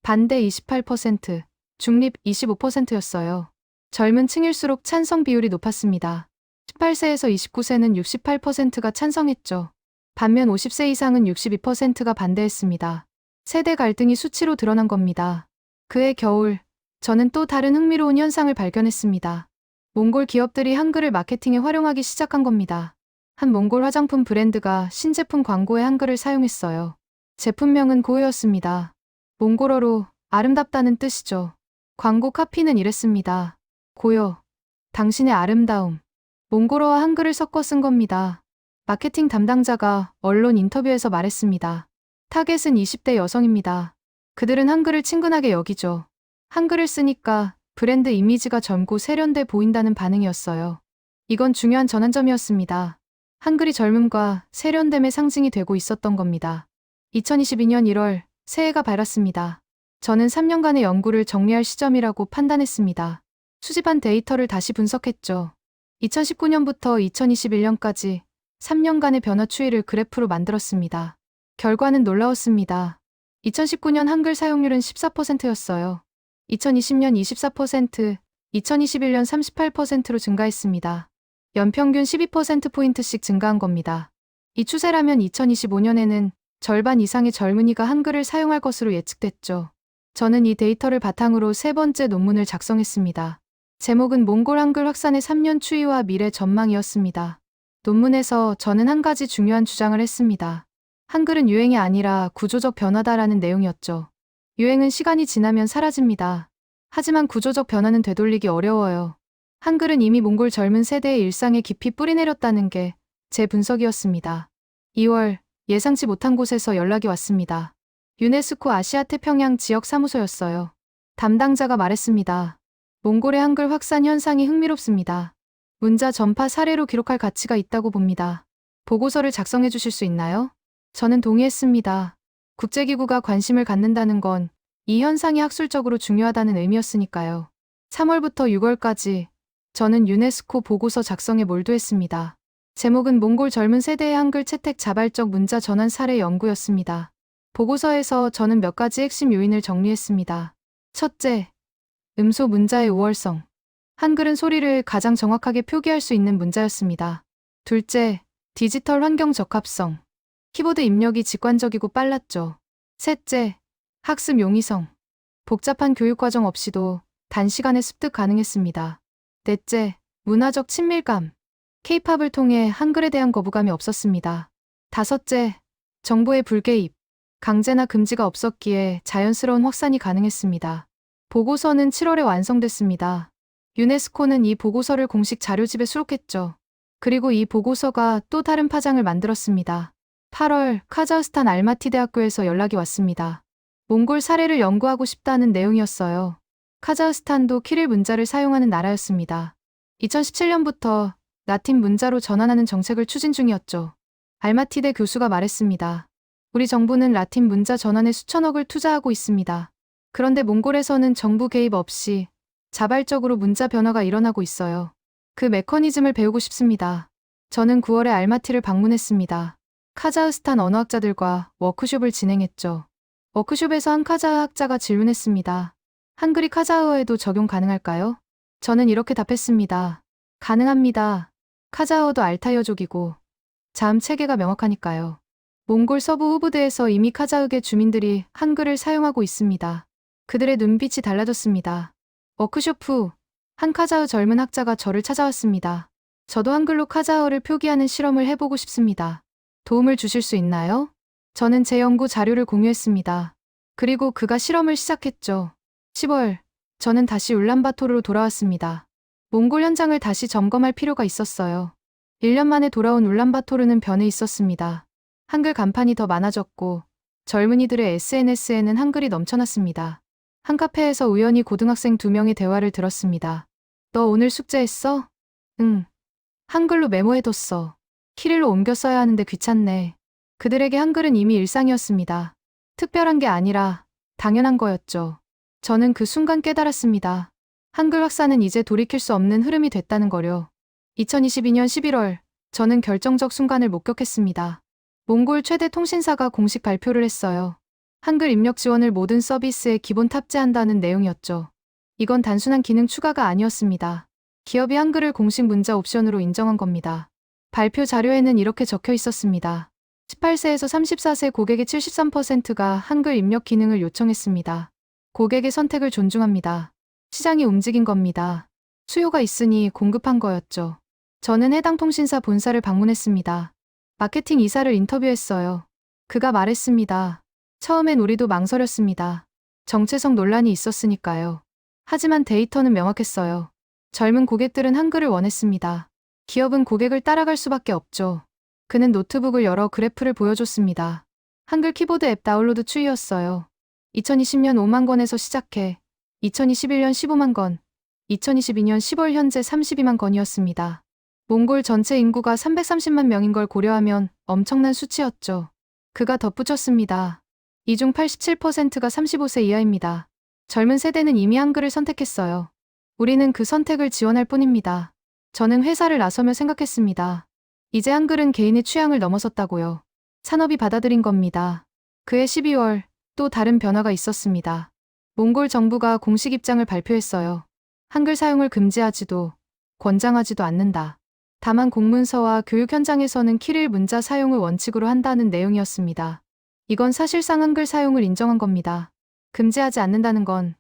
반대 28%, 중립 25%였어요. 젊은 층일수록 찬성 비율이 높았습니다. 18세에서 29세는 68%가 찬성했죠. 반면 50세 이상은 62%가 반대했습니다. 세대 갈등이 수치로 드러난 겁니다. 그해 겨울, 저는 또 다른 흥미로운 현상을 발견했습니다. 몽골 기업들이 한글을 마케팅에 활용하기 시작한 겁니다. 한 몽골 화장품 브랜드가 신제품 광고에 한글을 사용했어요. 제품명은 고요였습니다. 몽골어로 아름답다는 뜻이죠. 광고 카피는 이랬습니다. 고요, 당신의 아름다움. 몽골어와 한글을 섞어 쓴 겁니다. 마케팅 담당자가 언론 인터뷰에서 말했습니다. 타겟은 20대 여성입니다. 그들은 한글을 친근하게 여기죠. 한글을 쓰니까 브랜드 이미지가 젊고 세련돼 보인다는 반응이었어요. 이건 중요한 전환점이었습니다. 한글이 젊음과 세련됨의 상징이 되고 있었던 겁니다. 2022년 1월, 새해가 밝았습니다. 저는 3년간의 연구를 정리할 시점이라고 판단했습니다. 수집한 데이터를 다시 분석했죠. 2019년부터 2021년까지 3년간의 변화 추이를 그래프로 만들었습니다. 결과는 놀라웠습니다. 2019년 한글 사용률은 14%였어요. 2020년 24%, 2021년 38%로 증가했습니다. 연평균 12%포인트씩 증가한 겁니다. 이 추세라면 2025년에는 절반 이상의 젊은이가 한글을 사용할 것으로 예측됐죠. 저는 이 데이터를 바탕으로 세 번째 논문을 작성했습니다. 제목은 몽골 한글 확산의 3년 추이와 미래 전망이었습니다. 논문에서 저는 한 가지 중요한 주장을 했습니다. 한글은 유행이 아니라 구조적 변화다라는 내용이었죠. 유행은 시간이 지나면 사라집니다. 하지만 구조적 변화는 되돌리기 어려워요. 한글은 이미 몽골 젊은 세대의 일상에 깊이 뿌리내렸다는 게 제 분석이었습니다. 2월, 예상치 못한 곳에서 연락이 왔습니다. 유네스코 아시아 태평양 지역 사무소였어요. 담당자가 말했습니다. 몽골의 한글 확산 현상이 흥미롭습니다. 문자 전파 사례로 기록할 가치가 있다고 봅니다. 보고서를 작성해 주실 수 있나요? 저는 동의했습니다. 국제기구가 관심을 갖는다는 건 이 현상이 학술적으로 중요하다는 의미였으니까요. 3월부터 6월까지 저는 유네스코 보고서 작성에 몰두했습니다. 제목은 몽골 젊은 세대의 한글 채택 자발적 문자 전환 사례 연구였습니다. 보고서에서 저는 몇 가지 핵심 요인을 정리했습니다. 첫째, 음소 문자의 우월성. 한글은 소리를 가장 정확하게 표기할 수 있는 문자였습니다. 둘째, 디지털 환경 적합성. 키보드 입력이 직관적이고 빨랐죠. 셋째, 학습 용이성. 복잡한 교육과정 없이도 단시간에 습득 가능했습니다. 넷째, 문화적 친밀감. K-팝을 통해 한글에 대한 거부감이 없었습니다. 다섯째, 정보의 불개입. 강제나 금지가 없었기에 자연스러운 확산이 가능했습니다. 보고서는 7월에 완성됐습니다. 유네스코는 이 보고서를 공식 자료집에 수록했죠. 그리고 이 보고서가 또 다른 파장을 만들었습니다. 8월, 카자흐스탄 알마티 대학교에서 연락이 왔습니다. 몽골 사례를 연구하고 싶다는 내용이었어요. 카자흐스탄도 키릴 문자를 사용하는 나라였습니다. 2017년부터 라틴 문자로 전환하는 정책을 추진 중이었죠. 알마티대 교수가 말했습니다. 우리 정부는 라틴 문자 전환에 수천억을 투자하고 있습니다. 그런데 몽골에서는 정부 개입 없이 자발적으로 문자 변화가 일어나고 있어요. 그 메커니즘을 배우고 싶습니다. 저는 9월에 알마티를 방문했습니다. 카자흐스탄 언어학자들과 워크숍을 진행했죠. 워크숍에서 한 카자흐 학자가 질문했습니다. 한글이 카자흐어에도 적용 가능할까요? 저는 이렇게 답했습니다. 가능합니다. 카자흐어도 알타이어족이고 자음 체계가 명확하니까요. 몽골 서부 후브드에서 이미 카자흐계 주민들이 한글을 사용하고 있습니다. 그들의 눈빛이 달라졌습니다. 워크숍 후 한 카자흐 젊은 학자가 저를 찾아왔습니다. 저도 한글로 카자흐어를 표기하는 실험을 해보고 싶습니다. 도움을 주실 수 있나요? 저는 제 연구 자료를 공유했습니다. 그리고 그가 실험을 시작했죠. 10월, 저는 다시 울란바토르로 돌아왔습니다. 몽골 현장을 다시 점검할 필요가 있었어요. 1년 만에 돌아온 울란바토르는 변해 있었습니다. 한글 간판이 더 많아졌고 젊은이들의 SNS에는 한글이 넘쳐났습니다. 한 카페에서 우연히 고등학생 2명의 대화를 들었습니다. 너 오늘 숙제했어? 응. 한글로 메모해뒀어. 키릴로 옮겨 써야 하는데 귀찮네. 그들에게 한글은 이미 일상이었습니다. 특별한 게 아니라 당연한 거였죠. 저는 그 순간 깨달았습니다. 한글 확산은 이제 돌이킬 수 없는 흐름이 됐다는 거요. 2022년 11월, 저는 결정적 순간을 목격했습니다. 몽골 최대 통신사가 공식 발표를 했어요. 한글 입력 지원을 모든 서비스에 기본 탑재한다는 내용이었죠. 이건 단순한 기능 추가가 아니었습니다. 기업이 한글을 공식 문자 옵션으로 인정한 겁니다. 발표 자료에는 이렇게 적혀 있었습니다. 18세에서 34세 고객의 73%가 한글 입력 기능을 요청했습니다. 고객의 선택을 존중합니다. 시장이 움직인 겁니다. 수요가 있으니 공급한 거였죠. 저는 해당 통신사 본사를 방문했습니다. 마케팅 이사를 인터뷰했어요. 그가 말했습니다. 처음엔 우리도 망설였습니다. 정체성 논란이 있었으니까요. 하지만 데이터는 명확했어요. 젊은 고객들은 한글을 원했습니다. 기업은 고객을 따라갈 수밖에 없죠. 그는 노트북을 열어 그래프를 보여줬습니다. 한글 키보드 앱 다운로드 추이였어요. 2020년 5만 건에서 시작해 2021년 15만 건, 2022년 10월 현재 32만 건이었습니다. 몽골 전체 인구가 330만 명인 걸 고려하면 엄청난 수치였죠. 그가 덧붙였습니다. 이 중 87%가 35세 이하입니다. 젊은 세대는 이미 한글을 선택했어요. 우리는 그 선택을 지원할 뿐입니다. 저는 회사를 나서며 생각했습니다. 이제 한글은 개인의 취향을 넘어섰다고요. 산업이 받아들인 겁니다. 그해 12월, 또 다른 변화가 있었습니다. 몽골 정부가 공식 입장을 발표했어요. 한글 사용을 금지하지도 권장하지도 않는다. 다만 공문서와 교육 현장에서는 키릴 문자 사용을 원칙으로 한다는 내용이었습니다. 이건 사실상 한글 사용을 인정한 겁니다. 금지하지 않는다는 건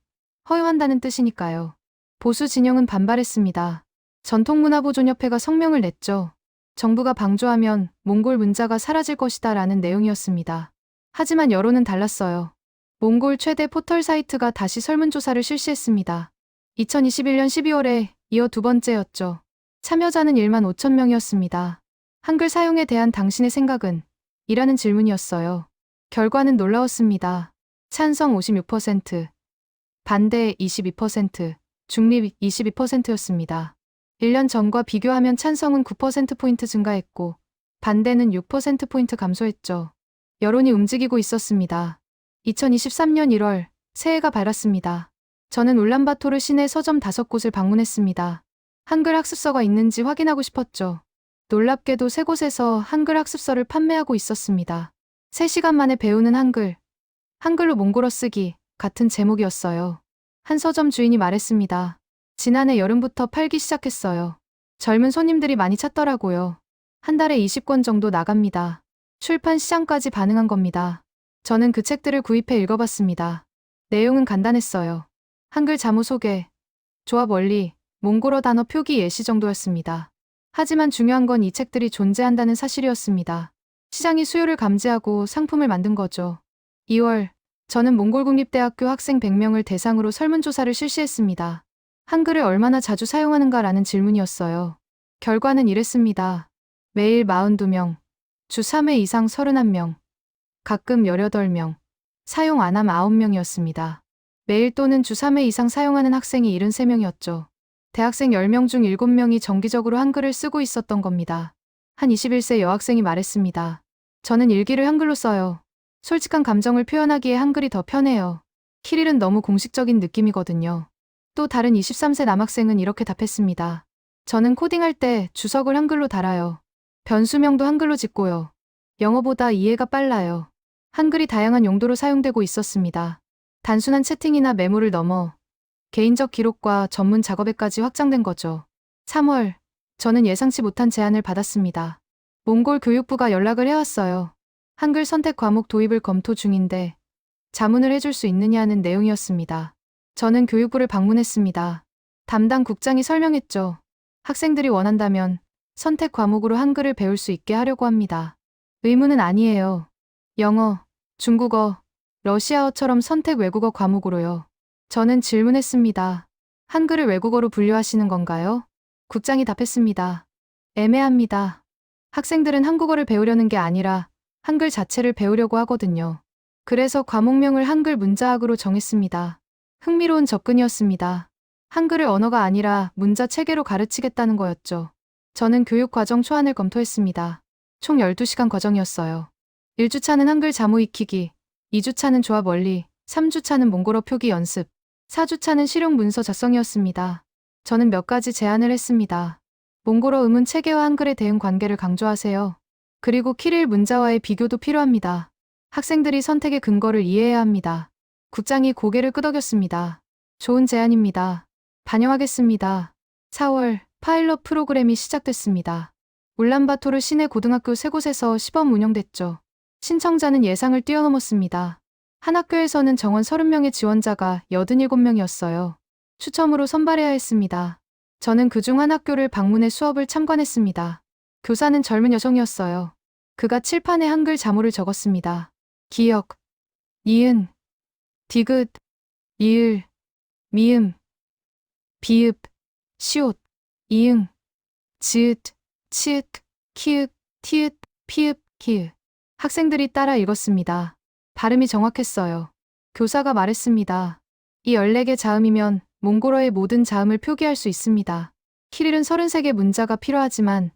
허용한다는 뜻이니까요. 보수 진영은 반발했습니다. 전통문화보존협회가 성명을 냈죠. 정부가 방조하면 몽골 문자가 사라질 것이다 라는 내용이었습니다. 하지만 여론은 달랐어요. 몽골 최대 포털 사이트가 다시 설문조사를 실시했습니다. 2021년 12월에 이어 두 번째였죠. 참여자는 1만 5천 명이었습니다. 한글 사용에 대한 당신의 생각은? 이라는 질문이었어요. 결과는 놀라웠습니다. 찬성 56%, 반대 22%, 중립 22%였습니다. 1년 전과 비교하면 찬성은 9%포인트 증가했고 반대는 6%포인트 감소했죠. 여론이 움직이고 있었습니다. 2023년 1월 새해가 밝았습니다. 저는 울란바토르 시내 서점 5곳을 방문했습니다. 한글 학습서가 있는지 확인하고 싶었죠. 놀랍게도 3곳에서 한글 학습서를 판매하고 있었습니다. 3시간 만에 배우는 한글, 한글로 몽골어 쓰기 같은 제목이었어요. 한 서점 주인이 말했습니다. 지난해 여름부터 팔기 시작했어요. 젊은 손님들이 많이 찾더라고요. 한 달에 20권 정도 나갑니다. 출판 시장까지 반응한 겁니다. 저는 그 책들을 구입해 읽어봤습니다. 내용은 간단했어요. 한글 자무 소개, 조합 원리, 몽골어 단어 표기 예시 정도였습니다. 하지만 중요한 건 이 책들이 존재한다는 사실이었습니다. 시장이 수요를 감지하고 상품을 만든 거죠. 2월, 저는 몽골국립대학교 학생 100명을 대상으로 설문조사를 실시했습니다. 한글을 얼마나 자주 사용하는가라는 질문이었어요. 결과는 이랬습니다. 매일 42명, 주 3회 이상 31명, 가끔 18명, 사용 안 함 9명이었습니다. 매일 또는 주 3회 이상 사용하는 학생이 73명이었죠. 대학생 10명 중 7명이 정기적으로 한글을 쓰고 있었던 겁니다. 한 21세 여학생이 말했습니다. 저는 일기를 한글로 써요. 솔직한 감정을 표현하기에 한글이 더 편해요. 키릴은 너무 공식적인 느낌이거든요. 또 다른 23세 남학생은 이렇게 답했습니다. 저는 코딩할 때 주석을 한글로 달아요. 변수명도 한글로 짓고요. 영어보다 이해가 빨라요. 한글이 다양한 용도로 사용되고 있었습니다. 단순한 채팅이나 메모를 넘어 개인적 기록과 전문 작업에까지 확장된 거죠. 3월, 저는 예상치 못한 제안을 받았습니다. 몽골 교육부가 연락을 해왔어요. 한글 선택 과목 도입을 검토 중인데 자문을 해줄 수 있느냐는 내용이었습니다. 저는 교육부를 방문했습니다. 담당 국장이 설명했죠. 학생들이 원한다면 선택 과목으로 한글을 배울 수 있게 하려고 합니다. 의무는 아니에요. 영어, 중국어, 러시아어처럼 선택 외국어 과목으로요. 저는 질문했습니다. 한글을 외국어로 분류하시는 건가요? 국장이 답했습니다. 애매합니다. 학생들은 한국어를 배우려는 게 아니라 한글 자체를 배우려고 하거든요. 그래서 과목명을 한글 문자학으로 정했습니다. 흥미로운 접근이었습니다. 한글을 언어가 아니라 문자 체계로 가르치겠다는 거였죠. 저는 교육 과정 초안을 검토했습니다. 총 12시간 과정이었어요. 1주차는 한글 자무 익히기, 2주차는 조합 원리, 3주차는 몽골어 표기 연습, 4주차는 실용 문서 작성이었습니다. 저는 몇 가지 제안을 했습니다. 몽골어 음운 체계와 한글의 대응 관계를 강조하세요. 그리고 키릴 문자와의 비교도 필요합니다. 학생들이 선택의 근거를 이해해야 합니다. 국장이 고개를 끄덕였습니다. 좋은 제안입니다. 반영하겠습니다. 4월, 파일럿 프로그램이 시작됐습니다. 울란바토르 시내 고등학교 3곳에서 시범 운영됐죠. 신청자는 예상을 뛰어넘었습니다. 한 학교에서는 정원 30명의 지원자가 87명이었어요. 추첨으로 선발해야 했습니다. 저는 그중 한 학교를 방문해 수업을 참관했습니다. 교사는 젊은 여성이었어요. 그가 칠판에 한글 자모를 적었습니다. 기역, 니은, 디귿, 리을, 미음, 비읍, 시옷, 이응, 지읒, 치읒, 키읔, 티읒, 피읍, 키읔. 학생들이 따라 읽었습니다. 발음이 정확했어요. 교사가 말했습니다. 이 14개 자음이면 몽골어의 모든 자음을 표기할 수 있습니다. 키릴은 33개 문자가 필요하지만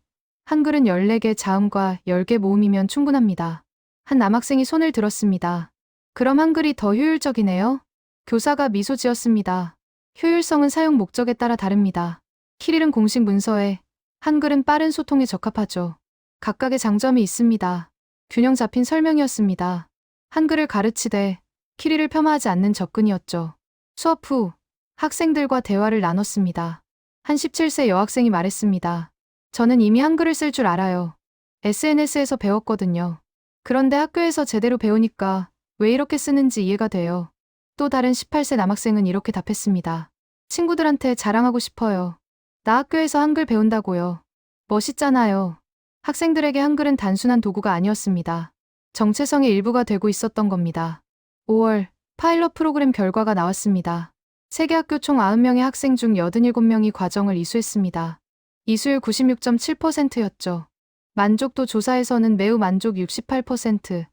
한글은 14개 자음과 10개 모음이면 충분합니다. 한 남학생이 손을 들었습니다. 그럼 한글이 더 효율적이네요? 교사가 미소 지었습니다. 효율성은 사용 목적에 따라 다릅니다. 키릴은 공식 문서에, 한글은 빠른 소통에 적합하죠. 각각의 장점이 있습니다. 균형 잡힌 설명이었습니다. 한글을 가르치되 키릴을 폄하하지 않는 접근이었죠. 수업 후 학생들과 대화를 나눴습니다. 한 17세 여학생이 말했습니다. 저는 이미 한글을 쓸 줄 알아요. SNS에서 배웠거든요. 그런데 학교에서 제대로 배우니까 왜 이렇게 쓰는지 이해가 돼요. 또 다른 18세 남학생은 이렇게 답했습니다. 친구들한테 자랑하고 싶어요. 나 학교에서 한글 배운다고요. 멋있잖아요. 학생들에게 한글은 단순한 도구가 아니었습니다. 정체성의 일부가 되고 있었던 겁니다. 5월, 파일럿 프로그램 결과가 나왔습니다. 세계 학교 총 90명의 학생 중 87명이 과정을 이수했습니다. 이수율 96.7%였죠. 만족도 조사에서는 매우 만족 68%,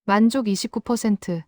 만족 29%,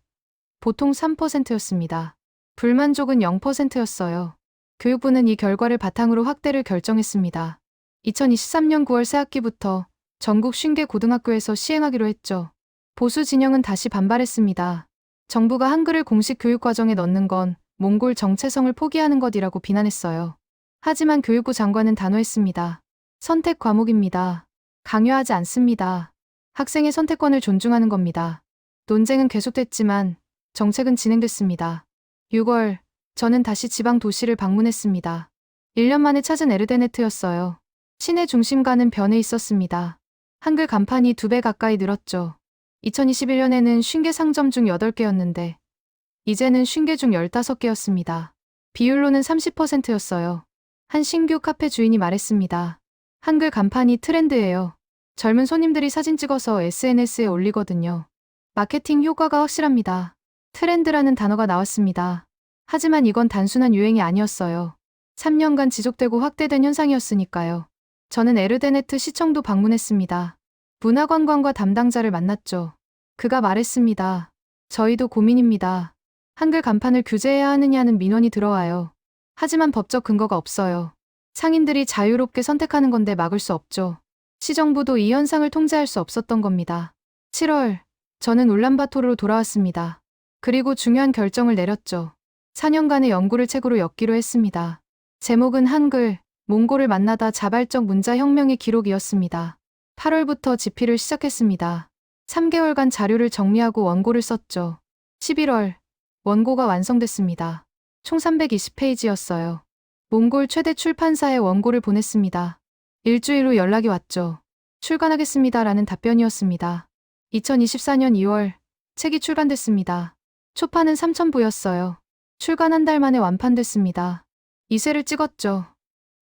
보통 3%였습니다. 불만족은 0%였어요. 교육부는 이 결과를 바탕으로 확대를 결정했습니다. 2023년 9월 새학기부터 전국 50개 고등학교에서 시행하기로 했죠. 보수 진영은 다시 반발했습니다. 정부가 한글을 공식 교육 과정에 넣는 건 몽골 정체성을 포기하는 것이라고 비난했어요. 하지만 교육부 장관은 단호했습니다. 선택 과목입니다. 강요하지 않습니다. 학생의 선택권을 존중하는 겁니다. 논쟁은 계속됐지만 정책은 진행됐습니다. 6월, 저는 다시 지방 도시를 방문했습니다. 1년 만에 찾은 에르데네트였어요. 시내 중심가는 변해 있었습니다. 한글 간판이 2배 가까이 늘었죠. 2021년에는 50개 상점 중 8개였는데 이제는 50개 중 15개였습니다. 비율로는 30%였어요. 한 신규 카페 주인이 말했습니다. 한글 간판이 트렌드예요. 젊은 손님들이 사진 찍어서 SNS에 올리거든요. 마케팅 효과가 확실합니다. 트렌드라는 단어가 나왔습니다. 하지만 이건 단순한 유행이 아니었어요. 3년간 지속되고 확대된 현상이었으니까요. 저는 에르데네트 시청도 방문했습니다. 문화관광과 담당자를 만났죠. 그가 말했습니다. 저희도 고민입니다. 한글 간판을 규제해야 하느냐는 민원이 들어와요. 하지만 법적 근거가 없어요. 상인들이 자유롭게 선택하는 건데 막을 수 없죠. 시정부도 이 현상을 통제할 수 없었던 겁니다. 7월, 저는 울란바토르로 돌아왔습니다. 그리고 중요한 결정을 내렸죠. 4년간의 연구를 책으로 엮기로 했습니다. 제목은 한글, 몽골을 만나다 자발적 문자 혁명의 기록이었습니다. 8월부터 집필을 시작했습니다. 3개월간 자료를 정리하고 원고를 썼죠. 11월, 원고가 완성됐습니다. 총 320페이지였어요. 몽골 최대 출판사에 원고를 보냈습니다. 일주일 후 연락이 왔죠. 출간하겠습니다라는 답변이었습니다. 2024년 2월, 책이 출간됐습니다. 초판은 3,000부였어요. 출간 한 달 만에 완판됐습니다. 이세를 찍었죠.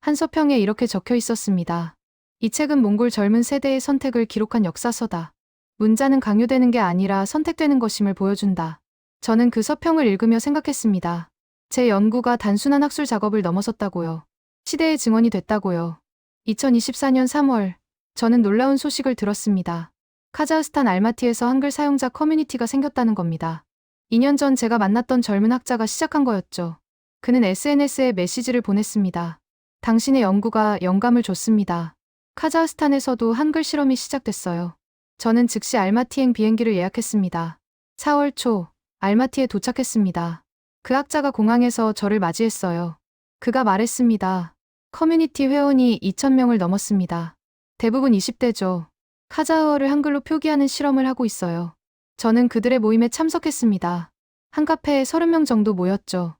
한 서평에 이렇게 적혀 있었습니다. 이 책은 몽골 젊은 세대의 선택을 기록한 역사서다. 문자는 강요되는 게 아니라 선택되는 것임을 보여준다. 저는 그 서평을 읽으며 생각했습니다. 제 연구가 단순한 학술 작업을 넘어섰다고요. 시대의 증언이 됐다고요. 2024년 3월, 저는 놀라운 소식을 들었습니다. 카자흐스탄 알마티에서 한글 사용자 커뮤니티가 생겼다는 겁니다. 2년 전 제가 만났던 젊은 학자가 시작한 거였죠. 그는 SNS에 메시지를 보냈습니다. 당신의 연구가 영감을 줬습니다. 카자흐스탄에서도 한글 실험이 시작됐어요. 저는 즉시 알마티행 비행기를 예약했습니다. 4월 초, 알마티에 도착했습니다. 그 학자가 공항에서 저를 맞이했어요. 그가 말했습니다. 커뮤니티 회원이 2,000명을 넘었습니다. 대부분 20대죠. 카자흐어를 한글로 표기하는 실험을 하고 있어요. 저는 그들의 모임에 참석했습니다. 한 카페에 30명 정도 모였죠.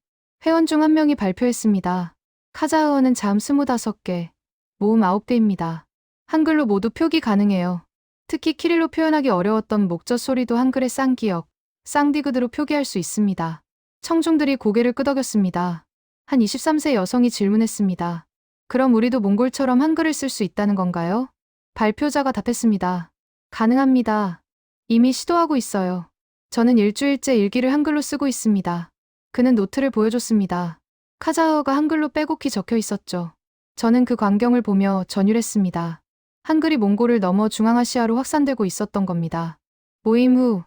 회원 중 한 명이 발표했습니다. 카자흐어는 자음 25개, 모음 9개입니다. 한글로 모두 표기 가능해요. 특히 키릴로 표현하기 어려웠던 목젖 소리도 한글의 쌍기역, 쌍디귿으로 표기할 수 있습니다. 청중들이 고개를 끄덕였습니다. 한 23세 여성이 질문했습니다. 그럼 우리도 몽골처럼 한글을 쓸 수 있다는 건가요? 발표자가 답했습니다. 가능합니다. 이미 시도하고 있어요. 저는 일주일째 일기를 한글로 쓰고 있습니다. 그는 노트를 보여줬습니다. 카자흐어가 한글로 빼곡히 적혀 있었죠. 저는 그 광경을 보며 전율했습니다. 한글이 몽골을 넘어 중앙아시아로 확산되고 있었던 겁니다. 모임 후,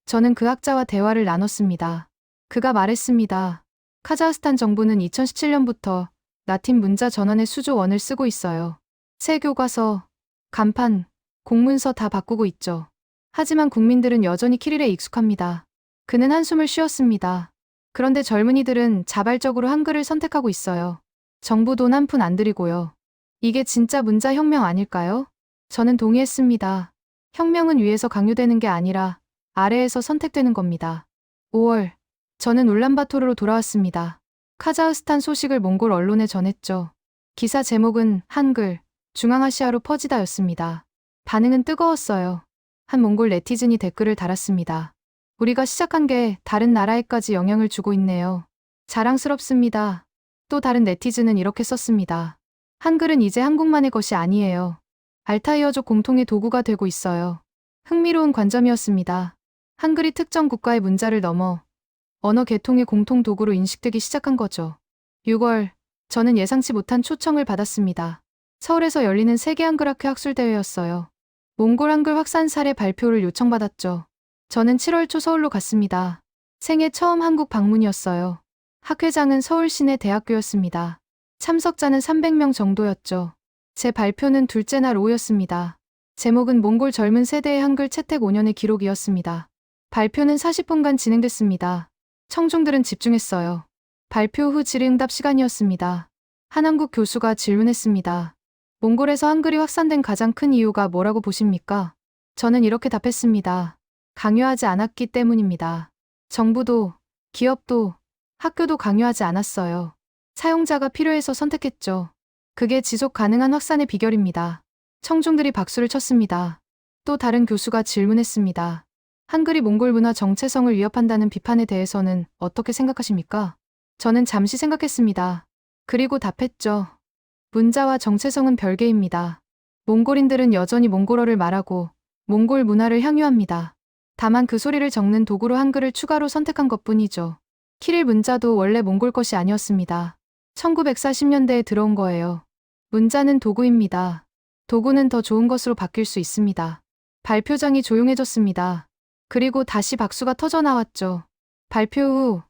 저는 그 학자와 대화를 나눴습니다. 그가 말했습니다. 카자흐스탄 정부는 2017년부터 라틴 문자 전환의 수조 원을 쓰고 있어요. 새 교과서, 간판, 공문서 다 바꾸고 있죠. 하지만 국민들은 여전히 키릴에 익숙합니다. 그는 한숨을 쉬었습니다. 그런데 젊은이들은 자발적으로 한글을 선택하고 있어요. 정부 돈 한 푼 안 들이고요. 이게 진짜 문자 혁명 아닐까요? 저는 동의했습니다. 혁명은 위에서 강요되는 게 아니라 아래에서 선택되는 겁니다. 5월, 저는 울란바토르로 돌아왔습니다. 카자흐스탄 소식을 몽골 언론에 전했죠. 기사 제목은 한글, 중앙아시아로 퍼지다였습니다. 반응은 뜨거웠어요. 한 몽골 네티즌이 댓글을 달았습니다. 우리가 시작한 게 다른 나라에까지 영향을 주고 있네요. 자랑스럽습니다. 또 다른 네티즌은 이렇게 썼습니다. 한글은 이제 한국만의 것이 아니에요. 알타이어족 공통의 도구가 되고 있어요. 흥미로운 관점이었습니다. 한글이 특정 국가의 문자를 넘어 언어 계통의 공통 도구로 인식되기 시작한 거죠. 6월, 저는 예상치 못한 초청을 받았습니다. 서울에서 열리는 세계 한글학회 학술대회였어요. 몽골 한글 확산 사례 발표를 요청받았죠. 저는 7월 초 서울로 갔습니다. 생애 처음 한국 방문이었어요. 학회장은 서울 시내 대학교였습니다. 참석자는 300명 정도였죠. 제 발표는 둘째 날 오후였습니다. 제목은 몽골 젊은 세대의 한글 채택 5년의 기록이었습니다. 발표는 40분간 진행됐습니다. 청중들은 집중했어요. 발표 후 질의응답 시간이었습니다. 한한국 교수가 질문했습니다. 몽골에서 한글이 확산된 가장 큰 이유가 뭐라고 보십니까? 저는 이렇게 답했습니다. 강요하지 않았기 때문입니다. 정부도, 기업도, 학교도 강요하지 않았어요. 사용자가 필요해서 선택했죠. 그게 지속 가능한 확산의 비결입니다. 청중들이 박수를 쳤습니다. 또 다른 교수가 질문했습니다. 한글이 몽골 문화 정체성을 위협한다는 비판에 대해서는 어떻게 생각하십니까? 저는 잠시 생각했습니다. 그리고 답했죠. 문자와 정체성은 별개입니다. 몽골인들은 여전히 몽골어를 말하고 몽골 문화를 향유합니다. 다만 그 소리를 적는 도구로 한글을 추가로 선택한 것뿐이죠. 키릴 문자도 원래 몽골 것이 아니었습니다. 1940년대에 들어온 거예요. 문자는 도구입니다. 도구는 더 좋은 것으로 바뀔 수 있습니다. 발표장이 조용해졌습니다. 그리고 다시 박수가 터져 나왔죠. 발표 후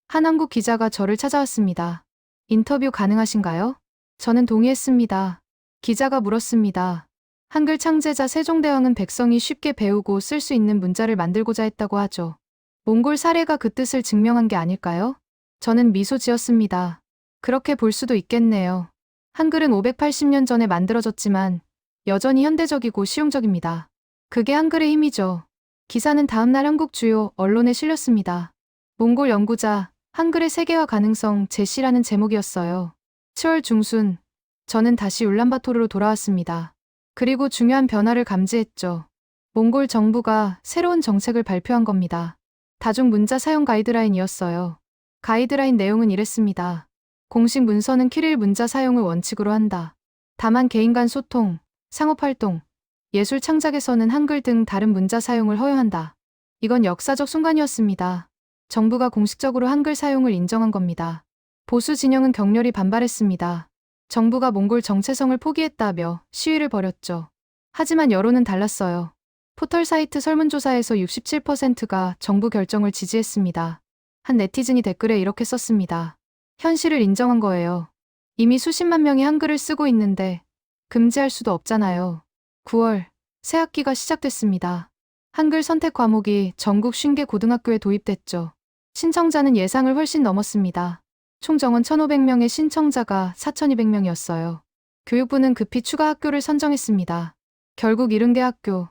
한한국 기자가 저를 찾아왔습니다. 인터뷰 가능하신가요? 저는 동의했습니다. 기자가 물었습니다. 한글 창제자 세종대왕은 백성이 쉽게 배우고 쓸 수 있는 문자를 만들고자 했다고 하죠. 몽골 사례가 그 뜻을 증명한 게 아닐까요? 저는 미소 지었습니다. 그렇게 볼 수도 있겠네요. 한글은 580년 전에 만들어졌지만 여전히 현대적이고 실용적입니다. 그게 한글의 힘이죠. 기사는 다음날 한국 주요 언론에 실렸습니다. 몽골 연구자, 한글의 세계화 가능성 제시라는 제목이었어요. 7월 중순, 저는 다시 울란바토르로 돌아왔습니다. 그리고 중요한 변화를 감지했죠. 몽골 정부가 새로운 정책을 발표한 겁니다. 다중 문자 사용 가이드라인이었어요. 가이드라인 내용은 이랬습니다. 공식 문서는 키릴 문자 사용을 원칙으로 한다. 다만 개인 간 소통, 상업활동, 예술 창작에서는 한글 등 다른 문자 사용을 허용한다. 이건 역사적 순간이었습니다. 정부가 공식적으로 한글 사용을 인정한 겁니다. 보수 진영은 격렬히 반발했습니다. 정부가 몽골 정체성을 포기했다며 시위를 벌였죠. 하지만 여론은 달랐어요. 포털 사이트 설문조사에서 67%가 정부 결정을 지지했습니다. 한 네티즌이 댓글에 이렇게 썼습니다. 현실을 인정한 거예요. 이미 수십만 명이 한글을 쓰고 있는데 금지할 수도 없잖아요. 9월, 새 학기가 시작됐습니다. 한글 선택 과목이 전국 50개 고등학교에 도입됐죠. 신청자는 예상을 훨씬 넘었습니다. 총 정원 1,500명의 신청자가 4,200명이었어요. 교육부는 급히 추가 학교를 선정했습니다. 결국 70개 학교,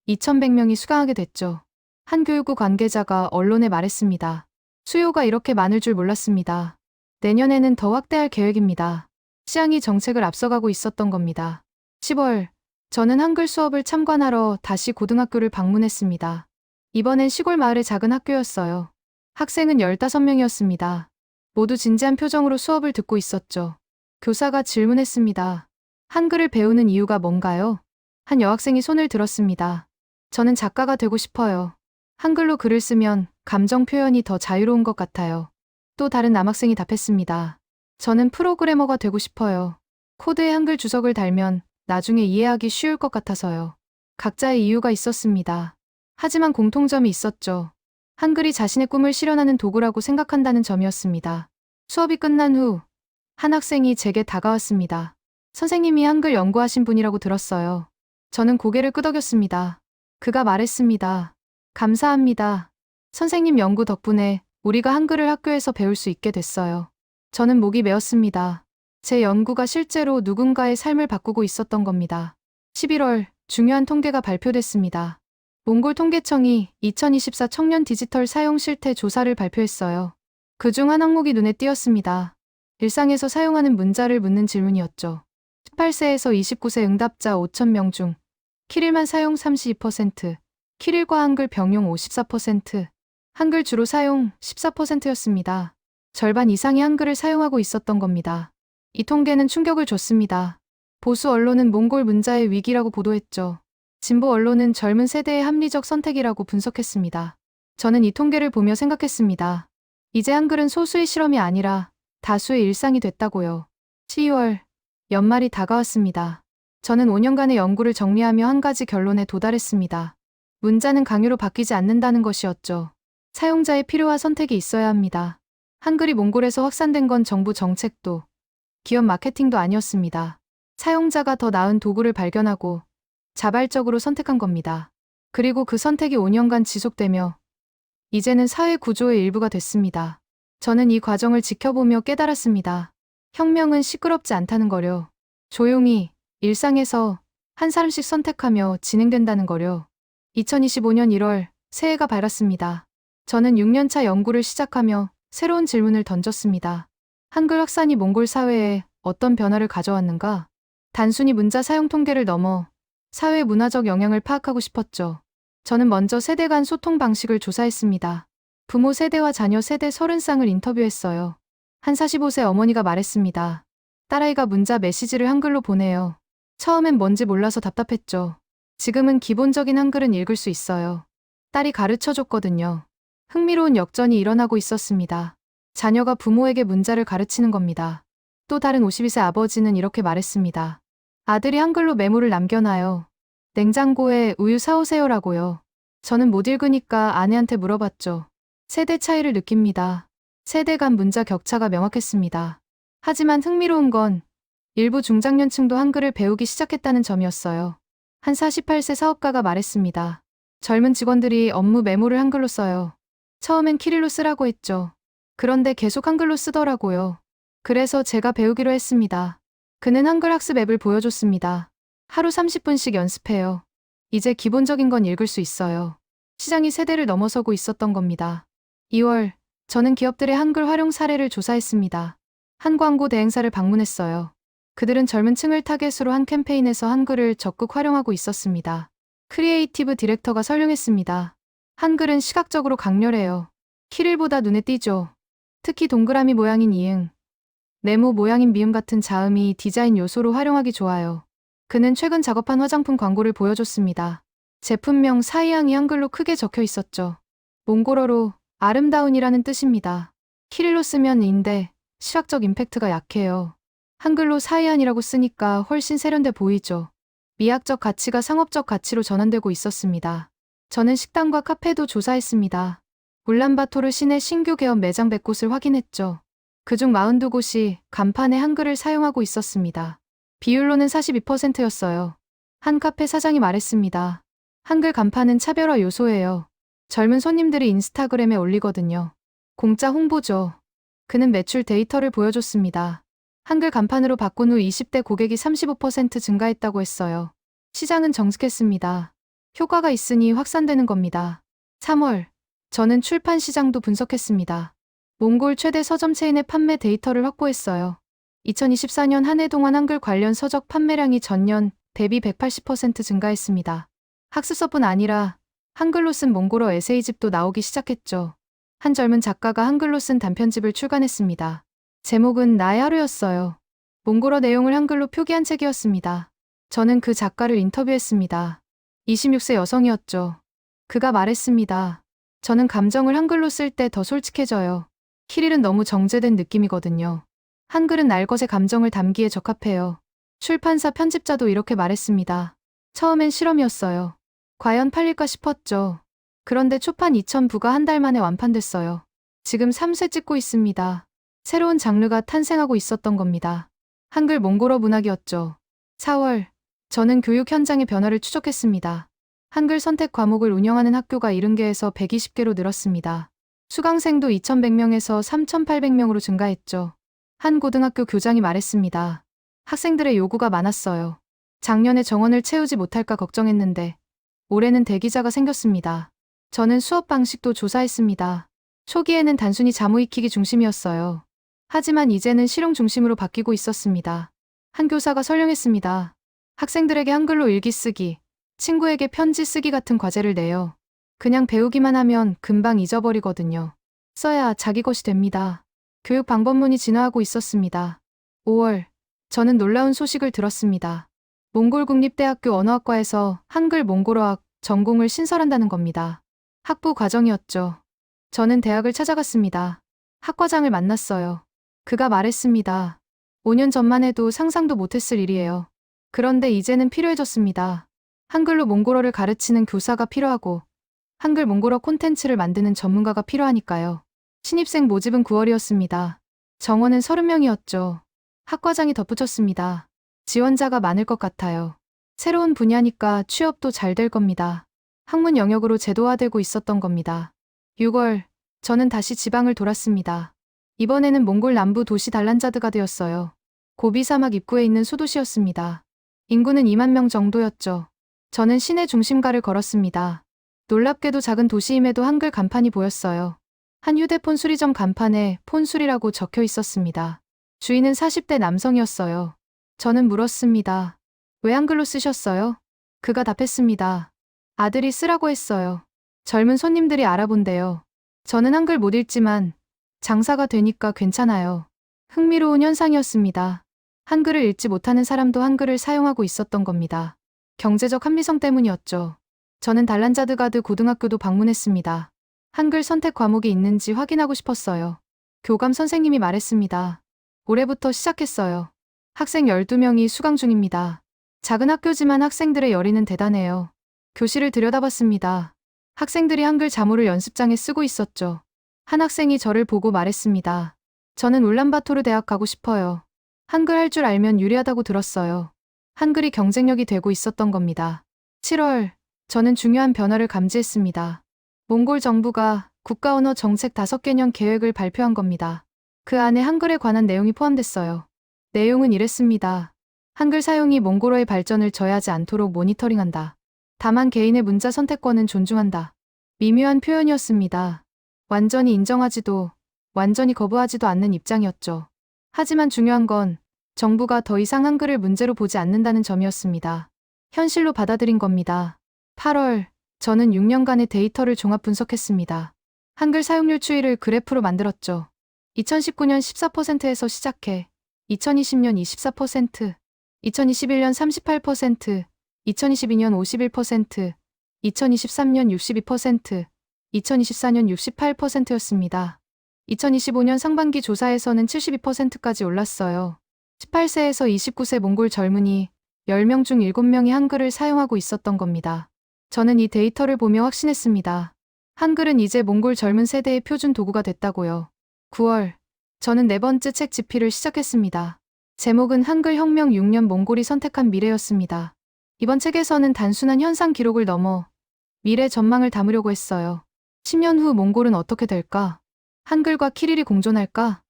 2,100명이 수강하게 됐죠. 한 교육부 관계자가 언론에 말했습니다. 수요가 이렇게 많을 줄 몰랐습니다. 내년에는 더 확대할 계획입니다. 시향이 정책을 앞서가고 있었던 겁니다. 10월, 저는 한글 수업을 참관하러 다시 고등학교를 방문했습니다. 이번엔 시골 마을의 작은 학교였어요. 학생은 15명이었습니다. 모두 진지한 표정으로 수업을 듣고 있었죠. 교사가 질문했습니다. 한글을 배우는 이유가 뭔가요? 한 여학생이 손을 들었습니다. 저는 작가가 되고 싶어요. 한글로 글을 쓰면 감정 표현이 더 자유로운 것 같아요. 또 다른 남학생이 답했습니다. 저는 프로그래머가 되고 싶어요. 코드에 한글 주석을 달면 나중에 이해하기 쉬울 것 같아서요. 각자의 이유가 있었습니다. 하지만 공통점이 있었죠. 한글이 자신의 꿈을 실현하는 도구라고 생각한다는 점이었습니다. 수업이 끝난 후 한 학생이 제게 다가왔습니다. 선생님이 한글 연구하신 분이라고 들었어요. 저는 고개를 끄덕였습니다. 그가 말했습니다. 감사합니다. 선생님 연구 덕분에 우리가 한글을 학교에서 배울 수 있게 됐어요. 저는 목이 메었습니다. 제 연구가 실제로 누군가의 삶을 바꾸고 있었던 겁니다. 11월, 중요한 통계가 발표됐습니다. 몽골 통계청이 2024 청년 디지털 사용 실태 조사를 발표했어요. 그중 한 항목이 눈에 띄었습니다. 일상에서 사용하는 문자를 묻는 질문이었죠. 18세에서 29세 응답자 5,000명 중 키릴만 사용 32%, 키릴과 한글 병용 54%, 한글 주로 사용 14%였습니다. 절반 이상이 한글을 사용하고 있었던 겁니다. 이 통계는 충격을 줬습니다. 보수 언론은 몽골 문자의 위기라고 보도했죠. 진보 언론은 젊은 세대의 합리적 선택이라고 분석했습니다. 저는 이 통계를 보며 생각했습니다. 이제 한글은 소수의 실험이 아니라 다수의 일상이 됐다고요. 12월, 연말이 다가왔습니다. 저는 5년간의 연구를 정리하며 한 가지 결론에 도달했습니다. 문자는 강요로 바뀌지 않는다는 것이었죠. 사용자의 필요와 선택이 있어야 합니다. 한글이 몽골에서 확산된 건 정부 정책도 기업 마케팅도 아니었습니다. 사용자가 더 나은 도구를 발견하고 자발적으로 선택한 겁니다. 그리고 그 선택이 5년간 지속되며 이제는 사회 구조의 일부가 됐습니다. 저는 이 과정을 지켜보며 깨달았습니다. 혁명은 시끄럽지 않다는 거려. 조용히 일상에서 한 사람씩 선택하며 진행된다는 거려. 2025년 1월 새해가 밝았습니다. 저는 6년차 연구를 시작하며 새로운 질문을 던졌습니다. 한글 확산이 몽골 사회에 어떤 변화를 가져왔는가? 단순히 문자 사용 통계를 넘어 사회 문화적 영향을 파악하고 싶었죠. 저는 먼저 세대 간 소통 방식을 조사했습니다. 부모 세대와 자녀 세대 30쌍을 인터뷰했어요. 한 45세 어머니가 말했습니다. 딸아이가 문자 메시지를 한글로 보내요. 처음엔 뭔지 몰라서 답답했죠. 지금은 기본적인 한글은 읽을 수 있어요. 딸이 가르쳐줬거든요. 흥미로운 역전이 일어나고 있었습니다. 자녀가 부모에게 문자를 가르치는 겁니다. 또 다른 52세 아버지는 이렇게 말했습니다. 아들이 한글로 메모를 남겨놔요. 냉장고에 우유 사오세요라고요. 저는 못 읽으니까 아내한테 물어봤죠. 세대 차이를 느낍니다. 세대 간 문자 격차가 명확했습니다. 하지만 흥미로운 건 일부 중장년층도 한글을 배우기 시작했다는 점이었어요. 한 48세 사업가가 말했습니다. 젊은 직원들이 업무 메모를 한글로 써요. 처음엔 키릴로 쓰라고 했죠. 그런데 계속 한글로 쓰더라고요. 그래서 제가 배우기로 했습니다. 그는 한글 학습 앱을 보여줬습니다. 하루 30분씩 연습해요. 이제 기본적인 건 읽을 수 있어요. 시장이 세대를 넘어서고 있었던 겁니다. 2월, 저는 기업들의 한글 활용 사례를 조사했습니다. 한 광고 대행사를 방문했어요. 그들은 젊은 층을 타겟으로 한 캠페인에서 한글을 적극 활용하고 있었습니다. 크리에이티브 디렉터가 설명했습니다. 한글은 시각적으로 강렬해요. 키릴보다 눈에 띄죠. 특히 동그라미 모양인 이응, 네모 모양인 미음 같은 자음이 디자인 요소로 활용하기 좋아요. 그는 최근 작업한 화장품 광고를 보여줬습니다. 제품명 사이앙이 한글로 크게 적혀 있었죠. 몽골어로 아름다운이라는 뜻입니다. 키릴로 쓰면 인데 시각적 임팩트가 약해요. 한글로 사이안이라고 쓰니까 훨씬 세련돼 보이죠. 미학적 가치가 상업적 가치로 전환되고 있었습니다. 저는 식당과 카페도 조사했습니다. 울란바토르 시내 신규 개업 매장 100곳을 확인했죠. 그중 42곳이 간판에 한글을 사용하고 있었습니다. 비율로는 42%였어요. 한 카페 사장이 말했습니다. 한글 간판은 차별화 요소예요. 젊은 손님들이 인스타그램에 올리거든요. 공짜 홍보죠. 그는 매출 데이터를 보여줬습니다. 한글 간판으로 바꾼 후 20대 고객이 35% 증가했다고 했어요. 시장은 정숙했습니다. 효과가 있으니 확산되는 겁니다. 3월, 저는 출판 시장도 분석했습니다. 몽골 최대 서점 체인의 판매 데이터를 확보했어요. 2024년 한 해 동안 한글 관련 서적 판매량이 전년 대비 180% 증가했습니다. 학습서뿐 아니라 한글로 쓴 몽골어 에세이집도 나오기 시작했죠. 한 젊은 작가가 한글로 쓴 단편집을 출간했습니다. 제목은 나의 하루였어요. 몽골어 내용을 한글로 표기한 책이었습니다. 저는 그 작가를 인터뷰했습니다. 26세 여성이었죠. 그가 말했습니다. 저는 감정을 한글로 쓸 때 더 솔직해져요. 키릴은 너무 정제된 느낌이거든요. 한글은 날 것의 감정을 담기에 적합해요. 출판사 편집자도 이렇게 말했습니다. 처음엔 실험이었어요. 과연 팔릴까 싶었죠. 그런데 초판 2000부가 한 달 만에 완판됐어요. 지금 3쇄 찍고 있습니다. 새로운 장르가 탄생하고 있었던 겁니다. 한글 몽골어 문학이었죠. 4월, 저는 교육 현장의 변화를 추적했습니다. 한글 선택 과목을 운영하는 학교가 70개에서 120개로 늘었습니다. 수강생도 2100명에서 3800명으로 증가했죠. 한 고등학교 교장이 말했습니다. 학생들의 요구가 많았어요. 작년에 정원을 채우지 못할까 걱정했는데 올해는 대기자가 생겼습니다. 저는 수업 방식도 조사했습니다. 초기에는 단순히 자무 익히기 중심이었어요. 하지만 이제는 실용 중심으로 바뀌고 있었습니다. 한 교사가 설명했습니다. 학생들에게 한글로 일기 쓰기, 친구에게 편지 쓰기 같은 과제를 내요. 그냥 배우기만 하면 금방 잊어버리거든요. 써야 자기 것이 됩니다. 교육 방법론이 진화하고 있었습니다. 5월, 저는 놀라운 소식을 들었습니다. 몽골국립대학교 언어학과에서 한글 몽골어학 전공을 신설한다는 겁니다. 학부 과정이었죠. 저는 대학을 찾아갔습니다. 학과장을 만났어요. 그가 말했습니다. 5년 전만 해도 상상도 못했을 일이에요. 그런데 이제는 필요해졌습니다. 한글로 몽골어를 가르치는 교사가 필요하고 한글 몽골어 콘텐츠를 만드는 전문가가 필요하니까요. 신입생 모집은 9월이었습니다. 정원은 30명이었죠. 학과장이 덧붙였습니다. 지원자가 많을 것 같아요. 새로운 분야니까 취업도 잘 될 겁니다. 학문 영역으로 제도화되고 있었던 겁니다. 6월, 저는 다시 지방을 돌았습니다. 이번에는 몽골 남부 도시 달란자드가 되었어요. 고비 사막 입구에 있는 소도시였습니다. 인구는 2만 명 정도였죠. 저는 시내 중심가를 걸었습니다. 놀랍게도 작은 도시임에도 한글 간판이 보였어요. 한 휴대폰 수리점 간판에 폰수리라고 적혀 있었습니다. 주인은 40대 남성이었어요. 저는 물었습니다. 왜 한글로 쓰셨어요? 그가 답했습니다. 아들이 쓰라고 했어요. 젊은 손님들이 알아본대요. 저는 한글 못 읽지만 장사가 되니까 괜찮아요. 흥미로운 현상이었습니다. 한글을 읽지 못하는 사람도 한글을 사용하고 있었던 겁니다. 경제적 합리성 때문이었죠. 저는 달란자드가드 고등학교도 방문했습니다. 한글 선택 과목이 있는지 확인하고 싶었어요. 교감 선생님이 말했습니다. 올해부터 시작했어요. 학생 12명이 수강 중입니다. 작은 학교지만 학생들의 열의는 대단해요. 교실을 들여다봤습니다. 학생들이 한글 자모를 연습장에 쓰고 있었죠. 한 학생이 저를 보고 말했습니다. 저는 울란바토르 대학 가고 싶어요. 한글 할 줄 알면 유리하다고 들었어요. 한글이 경쟁력이 되고 있었던 겁니다. 7월, 저는 중요한 변화를 감지했습니다. 몽골 정부가 국가언어 정책 5개년 계획을 발표한 겁니다. 그 안에 한글에 관한 내용이 포함됐어요. 내용은 이랬습니다. 한글 사용이 몽골어의 발전을 저해하지 않도록 모니터링한다. 다만 개인의 문자 선택권은 존중한다. 미묘한 표현이었습니다. 완전히 인정하지도 완전히 거부하지도 않는 입장이었죠. 하지만 중요한 건 정부가 더 이상 한글을 문제로 보지 않는다는 점이었습니다. 현실로 받아들인 겁니다. 8월, 저는 6년간의 데이터를 종합 분석했습니다. 한글 사용률 추이를 그래프로 만들었죠. 2019년 14%에서 시작해 2020년 24%, 2021년 38%, 2022년 51%, 2023년 62%, 2024년 68%였습니다. 2025년 상반기 조사에서는 72%까지 올랐어요. 18세에서 29세 몽골 젊은이 10명 중 7명이 한글을 사용하고 있었던 겁니다. 저는 이 데이터를 보며 확신했습니다. 한글은 이제 몽골 젊은 세대의 표준 도구가 됐다고요. 9월, 저는 4번째 책 집필을 시작했습니다. 제목은 한글 혁명 6년 몽골이 선택한 미래였습니다. 이번 책에서는 단순한 현상 기록을 넘어 미래 전망을 담으려고 했어요. 10년 후 몽골은 어떻게 될까? 한글과 키릴이 공존할까?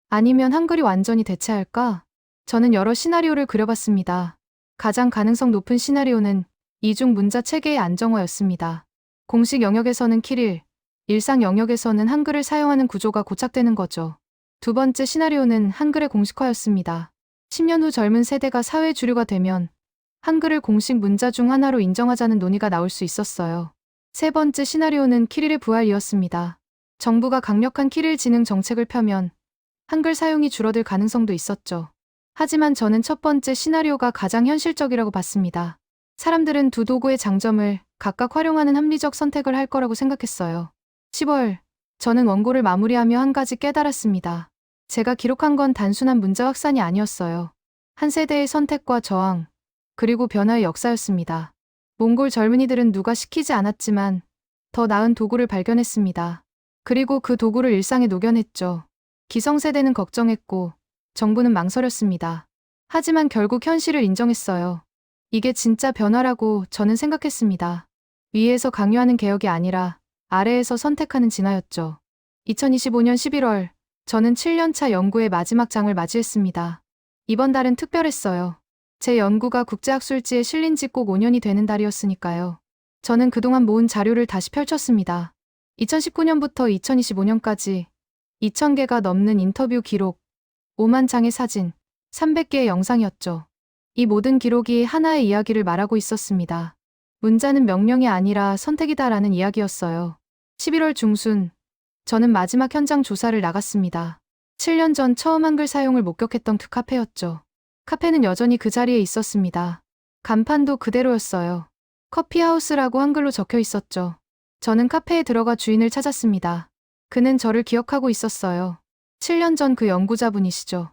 아니면 한글이 완전히 대체할까? 저는 여러 시나리오를 그려봤습니다. 가장 가능성 높은 시나리오는 이중 문자 체계의 안정화였습니다. 공식 영역에서는 키릴, 일상 영역에서는 한글을 사용하는 구조가 고착되는 거죠. 두 번째 시나리오는 한글의 공식화였습니다. 10년 후 젊은 세대가 사회 주류가 되면 한글을 공식 문자 중 하나로 인정하자는 논의가 나올 수 있었어요. 세 번째 시나리오는 키릴의 부활이었습니다. 정부가 강력한 키릴 진흥 정책을 펴면 한글 사용이 줄어들 가능성도 있었죠. 하지만 저는 첫 번째 시나리오가 가장 현실적이라고 봤습니다. 사람들은 두 도구의 장점을 각각 활용하는 합리적 선택을 할 거라고 생각했어요. 10월, 저는 원고를 마무리하며 한 가지 깨달았습니다. 제가 기록한 건 단순한 문자 확산이 아니었어요. 한 세대의 선택과 저항, 그리고 변화의 역사였습니다. 몽골 젊은이들은 누가 시키지 않았지만 더 나은 도구를 발견했습니다. 그리고 그 도구를 일상에 녹여냈죠. 기성세대는 걱정했고 정부는 망설였습니다. 하지만 결국 현실을 인정했어요. 이게 진짜 변화라고 저는 생각했습니다. 위에서 강요하는 개혁이 아니라 아래에서 선택하는 진화였죠. 2025년 11월, 저는 7년차 연구의 마지막 장을 맞이했습니다. 이번 달은 특별했어요. 제 연구가 국제학술지에 실린 지 꼭 5년이 되는 달이었으니까요. 저는 그동안 모은 자료를 다시 펼쳤습니다. 2019년부터 2025년까지 2,000개가 넘는 인터뷰 기록, 5만 장의 사진, 300개의 영상이었죠. 이 모든 기록이 하나의 이야기를 말하고 있었습니다. 문자는 명령이 아니라 선택이다라는 이야기였어요. 11월 중순, 저는 마지막 현장 조사를 나갔습니다. 7년 전 처음 한글 사용을 목격했던 그 카페였죠. 카페는 여전히 그 자리에 있었습니다. 간판도 그대로였어요. 커피하우스라고 한글로 적혀 있었죠. 저는 카페에 들어가 주인을 찾았습니다. 그는 저를 기억하고 있었어요. 7년 전 그 연구자분이시죠.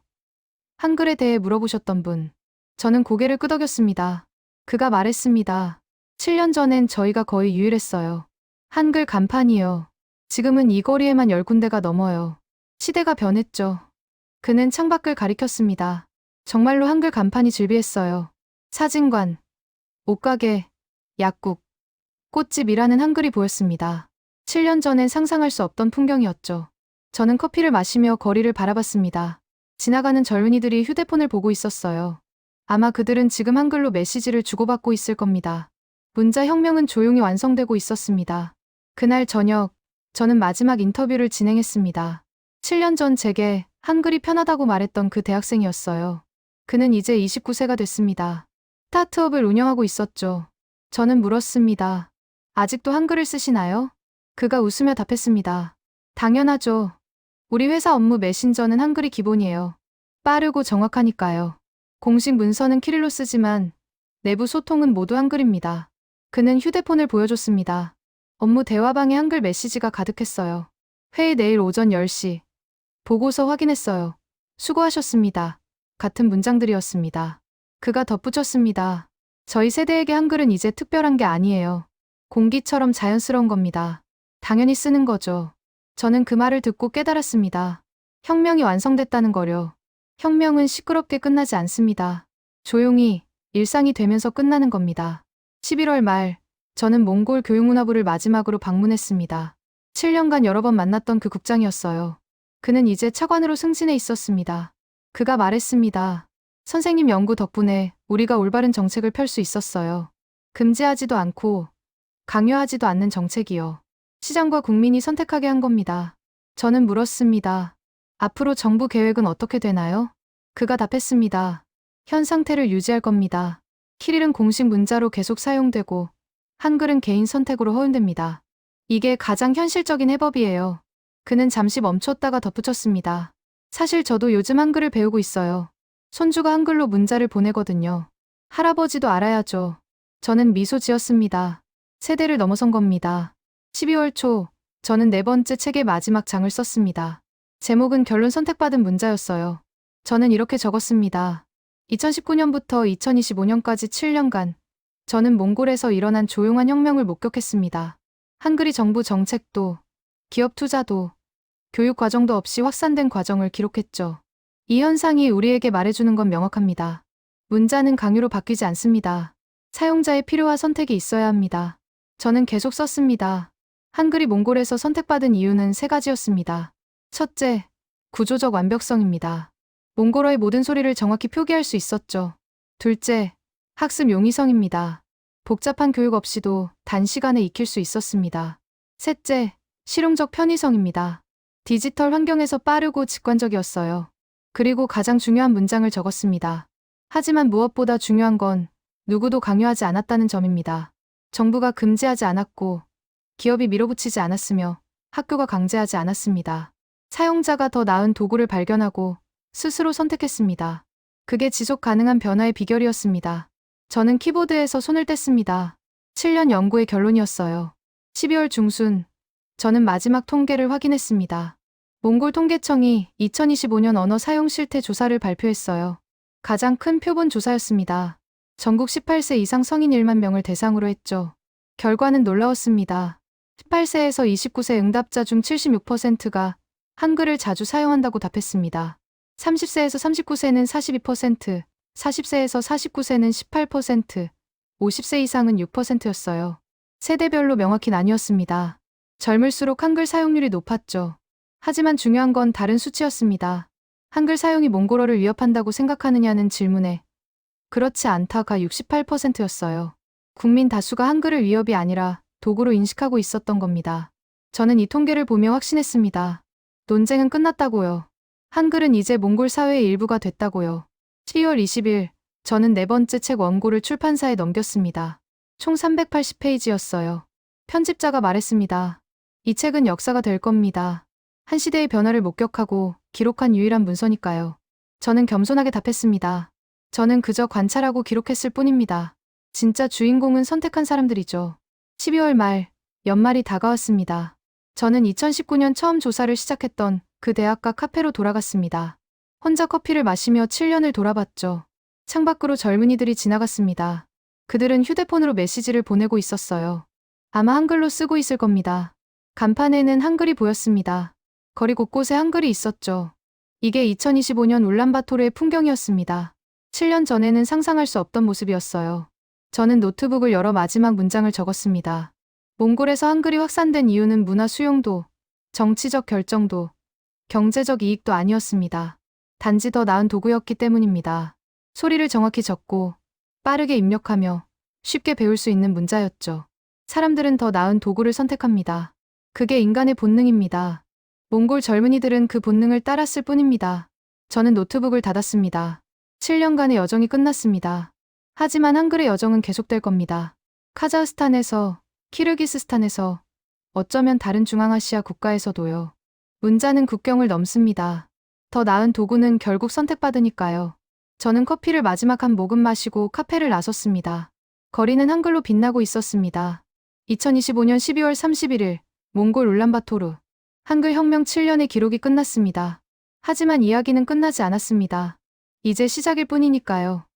한글에 대해 물어보셨던 분. 저는 고개를 끄덕였습니다. 그가 말했습니다. 7년 전엔 저희가 거의 유일했어요. 한글 간판이요. 지금은 이 거리에만 10군데가 넘어요. 시대가 변했죠. 그는 창밖을 가리켰습니다. 정말로 한글 간판이 즐비했어요. 사진관, 옷가게, 약국, 꽃집이라는 한글이 보였습니다. 7년 전엔 상상할 수 없던 풍경이었죠. 저는 커피를 마시며 거리를 바라봤습니다. 지나가는 젊은이들이 휴대폰을 보고 있었어요. 아마 그들은 지금 한글로 메시지를 주고받고 있을 겁니다. 문자 혁명은 조용히 완성되고 있었습니다. 그날 저녁, 저는 마지막 인터뷰를 진행했습니다. 7년 전 제게 한글이 편하다고 말했던 그 대학생이었어요. 그는 이제 29세가 됐습니다. 스타트업을 운영하고 있었죠. 저는 물었습니다. 아직도 한글을 쓰시나요? 그가 웃으며 답했습니다. 당연하죠. 우리 회사 업무 메신저는 한글이 기본이에요. 빠르고 정확하니까요. 공식 문서는 키릴로 쓰지만 내부 소통은 모두 한글입니다. 그는 휴대폰을 보여줬습니다. 업무 대화방에 한글 메시지가 가득했어요. 회의 내일 오전 10시. 보고서 확인했어요. 수고하셨습니다. 같은 문장들이었습니다. 그가 덧붙였습니다. 저희 세대에게 한글은 이제 특별한 게 아니에요. 공기처럼 자연스러운 겁니다. 당연히 쓰는 거죠. 저는 그 말을 듣고 깨달았습니다. 혁명이 완성됐다는 거려. 혁명은 시끄럽게 끝나지 않습니다. 조용히 일상이 되면서 끝나는 겁니다. 11월 말, 저는 몽골 교육문화부를 마지막으로 방문했습니다. 7년간 여러 번 만났던 그 국장이었어요. 그는 이제 차관으로 승진해 있었습니다. 그가 말했습니다. 선생님 연구 덕분에 우리가 올바른 정책을 펼 수 있었어요. 금지하지도 않고 강요하지도 않는 정책이요. 시장과 국민이 선택하게 한 겁니다. 저는 물었습니다. 앞으로 정부 계획은 어떻게 되나요? 그가 답했습니다. 현 상태를 유지할 겁니다. 키릴은 공식 문자로 계속 사용되고 한글은 개인 선택으로 허용됩니다. 이게 가장 현실적인 해법이에요. 그는 잠시 멈췄다가 덧붙였습니다. 사실 저도 요즘 한글을 배우고 있어요. 손주가 한글로 문자를 보내거든요. 할아버지도 알아야죠. 저는 미소 지었습니다. 세대를 넘어선 겁니다. 12월 초, 저는 네 번째 책의 마지막 장을 썼습니다. 제목은 결론 선택받은 문자였어요. 저는 이렇게 적었습니다. 2019년부터 2025년까지 7년간, 저는 몽골에서 일어난 조용한 혁명을 목격했습니다. 한글이 정부 정책도, 기업 투자도, 교육 과정도 없이 확산된 과정을 기록했죠. 이 현상이 우리에게 말해주는 건 명확합니다. 문자는 강요로 바뀌지 않습니다. 사용자의 필요와 선택이 있어야 합니다. 저는 계속 썼습니다. 한글이 몽골에서 선택받은 이유는 세 가지였습니다. 첫째, 구조적 완벽성입니다. 몽골어의 모든 소리를 정확히 표기할 수 있었죠. 둘째, 학습 용이성입니다. 복잡한 교육 없이도 단시간에 익힐 수 있었습니다. 셋째, 실용적 편의성입니다. 디지털 환경에서 빠르고 직관적이었어요. 그리고 가장 중요한 문장을 적었습니다. 하지만 무엇보다 중요한 건 누구도 강요하지 않았다는 점입니다. 정부가 금지하지 않았고 기업이 밀어붙이지 않았으며 학교가 강제하지 않았습니다. 사용자가 더 나은 도구를 발견하고 스스로 선택했습니다. 그게 지속 가능한 변화의 비결이었습니다. 저는 키보드에서 손을 뗐습니다. 7년 연구의 결론이었어요. 12월 중순, 저는 마지막 통계를 확인했습니다. 몽골 통계청이 2025년 언어 사용 실태 조사를 발표했어요. 가장 큰 표본 조사였습니다. 전국 18세 이상 성인 1만 명을 대상으로 했죠. 결과는 놀라웠습니다. 18세에서 29세 응답자 중 76%가 한글을 자주 사용한다고 답했습니다. 30세에서 39세는 42%, 40세에서 49세는 18%, 50세 이상은 6%였어요. 세대별로 명확히 나뉘었습니다. 젊을수록 한글 사용률이 높았죠. 하지만 중요한 건 다른 수치였습니다. 한글 사용이 몽골어를 위협한다고 생각하느냐는 질문에 그렇지 않다가 68%였어요. 국민 다수가 한글을 위협이 아니라 도구로 인식하고 있었던 겁니다. 저는 이 통계를 보며 확신했습니다. 논쟁은 끝났다고요. 한글은 이제 몽골 사회의 일부가 됐다고요. 12월 20일, 저는 네 번째 책 원고를 출판사에 넘겼습니다. 총 380페이지였어요. 편집자가 말했습니다. 이 책은 역사가 될 겁니다. 한 시대의 변화를 목격하고 기록한 유일한 문서니까요. 저는 겸손하게 답했습니다. 저는 그저 관찰하고 기록했을 뿐입니다. 진짜 주인공은 선택한 사람들이죠. 12월 말, 연말이 다가왔습니다. 저는 2019년 처음 조사를 시작했던 그 대학가 카페로 돌아갔습니다. 혼자 커피를 마시며 7년을 돌아봤죠. 창밖으로 젊은이들이 지나갔습니다. 그들은 휴대폰으로 메시지를 보내고 있었어요. 아마 한글로 쓰고 있을 겁니다. 간판에는 한글이 보였습니다. 거리 곳곳에 한글이 있었죠. 이게 2025년 울란바토르의 풍경이었습니다. 7년 전에는 상상할 수 없던 모습이었어요. 저는 노트북을 열어 마지막 문장을 적었습니다. 몽골에서 한글이 확산된 이유는 문화 수용도, 정치적 결정도, 경제적 이익도 아니었습니다. 단지 더 나은 도구였기 때문입니다. 소리를 정확히 적고 빠르게 입력하며 쉽게 배울 수 있는 문자였죠. 사람들은 더 나은 도구를 선택합니다. 그게 인간의 본능입니다. 몽골 젊은이들은 그 본능을 따랐을 뿐입니다. 저는 노트북을 닫았습니다. 7년간의 여정이 끝났습니다. 하지만 한글의 여정은 계속될 겁니다. 카자흐스탄에서, 키르기스스탄에서, 어쩌면 다른 중앙아시아 국가에서도요. 문자는 국경을 넘습니다. 더 나은 도구는 결국 선택받으니까요. 저는 커피를 마지막 한 모금 마시고 카페를 나섰습니다. 거리는 한글로 빛나고 있었습니다. 2025년 12월 31일, 몽골 울란바토르. 한글 혁명 7년의 기록이 끝났습니다. 하지만 이야기는 끝나지 않았습니다. 이제 시작일 뿐이니까요.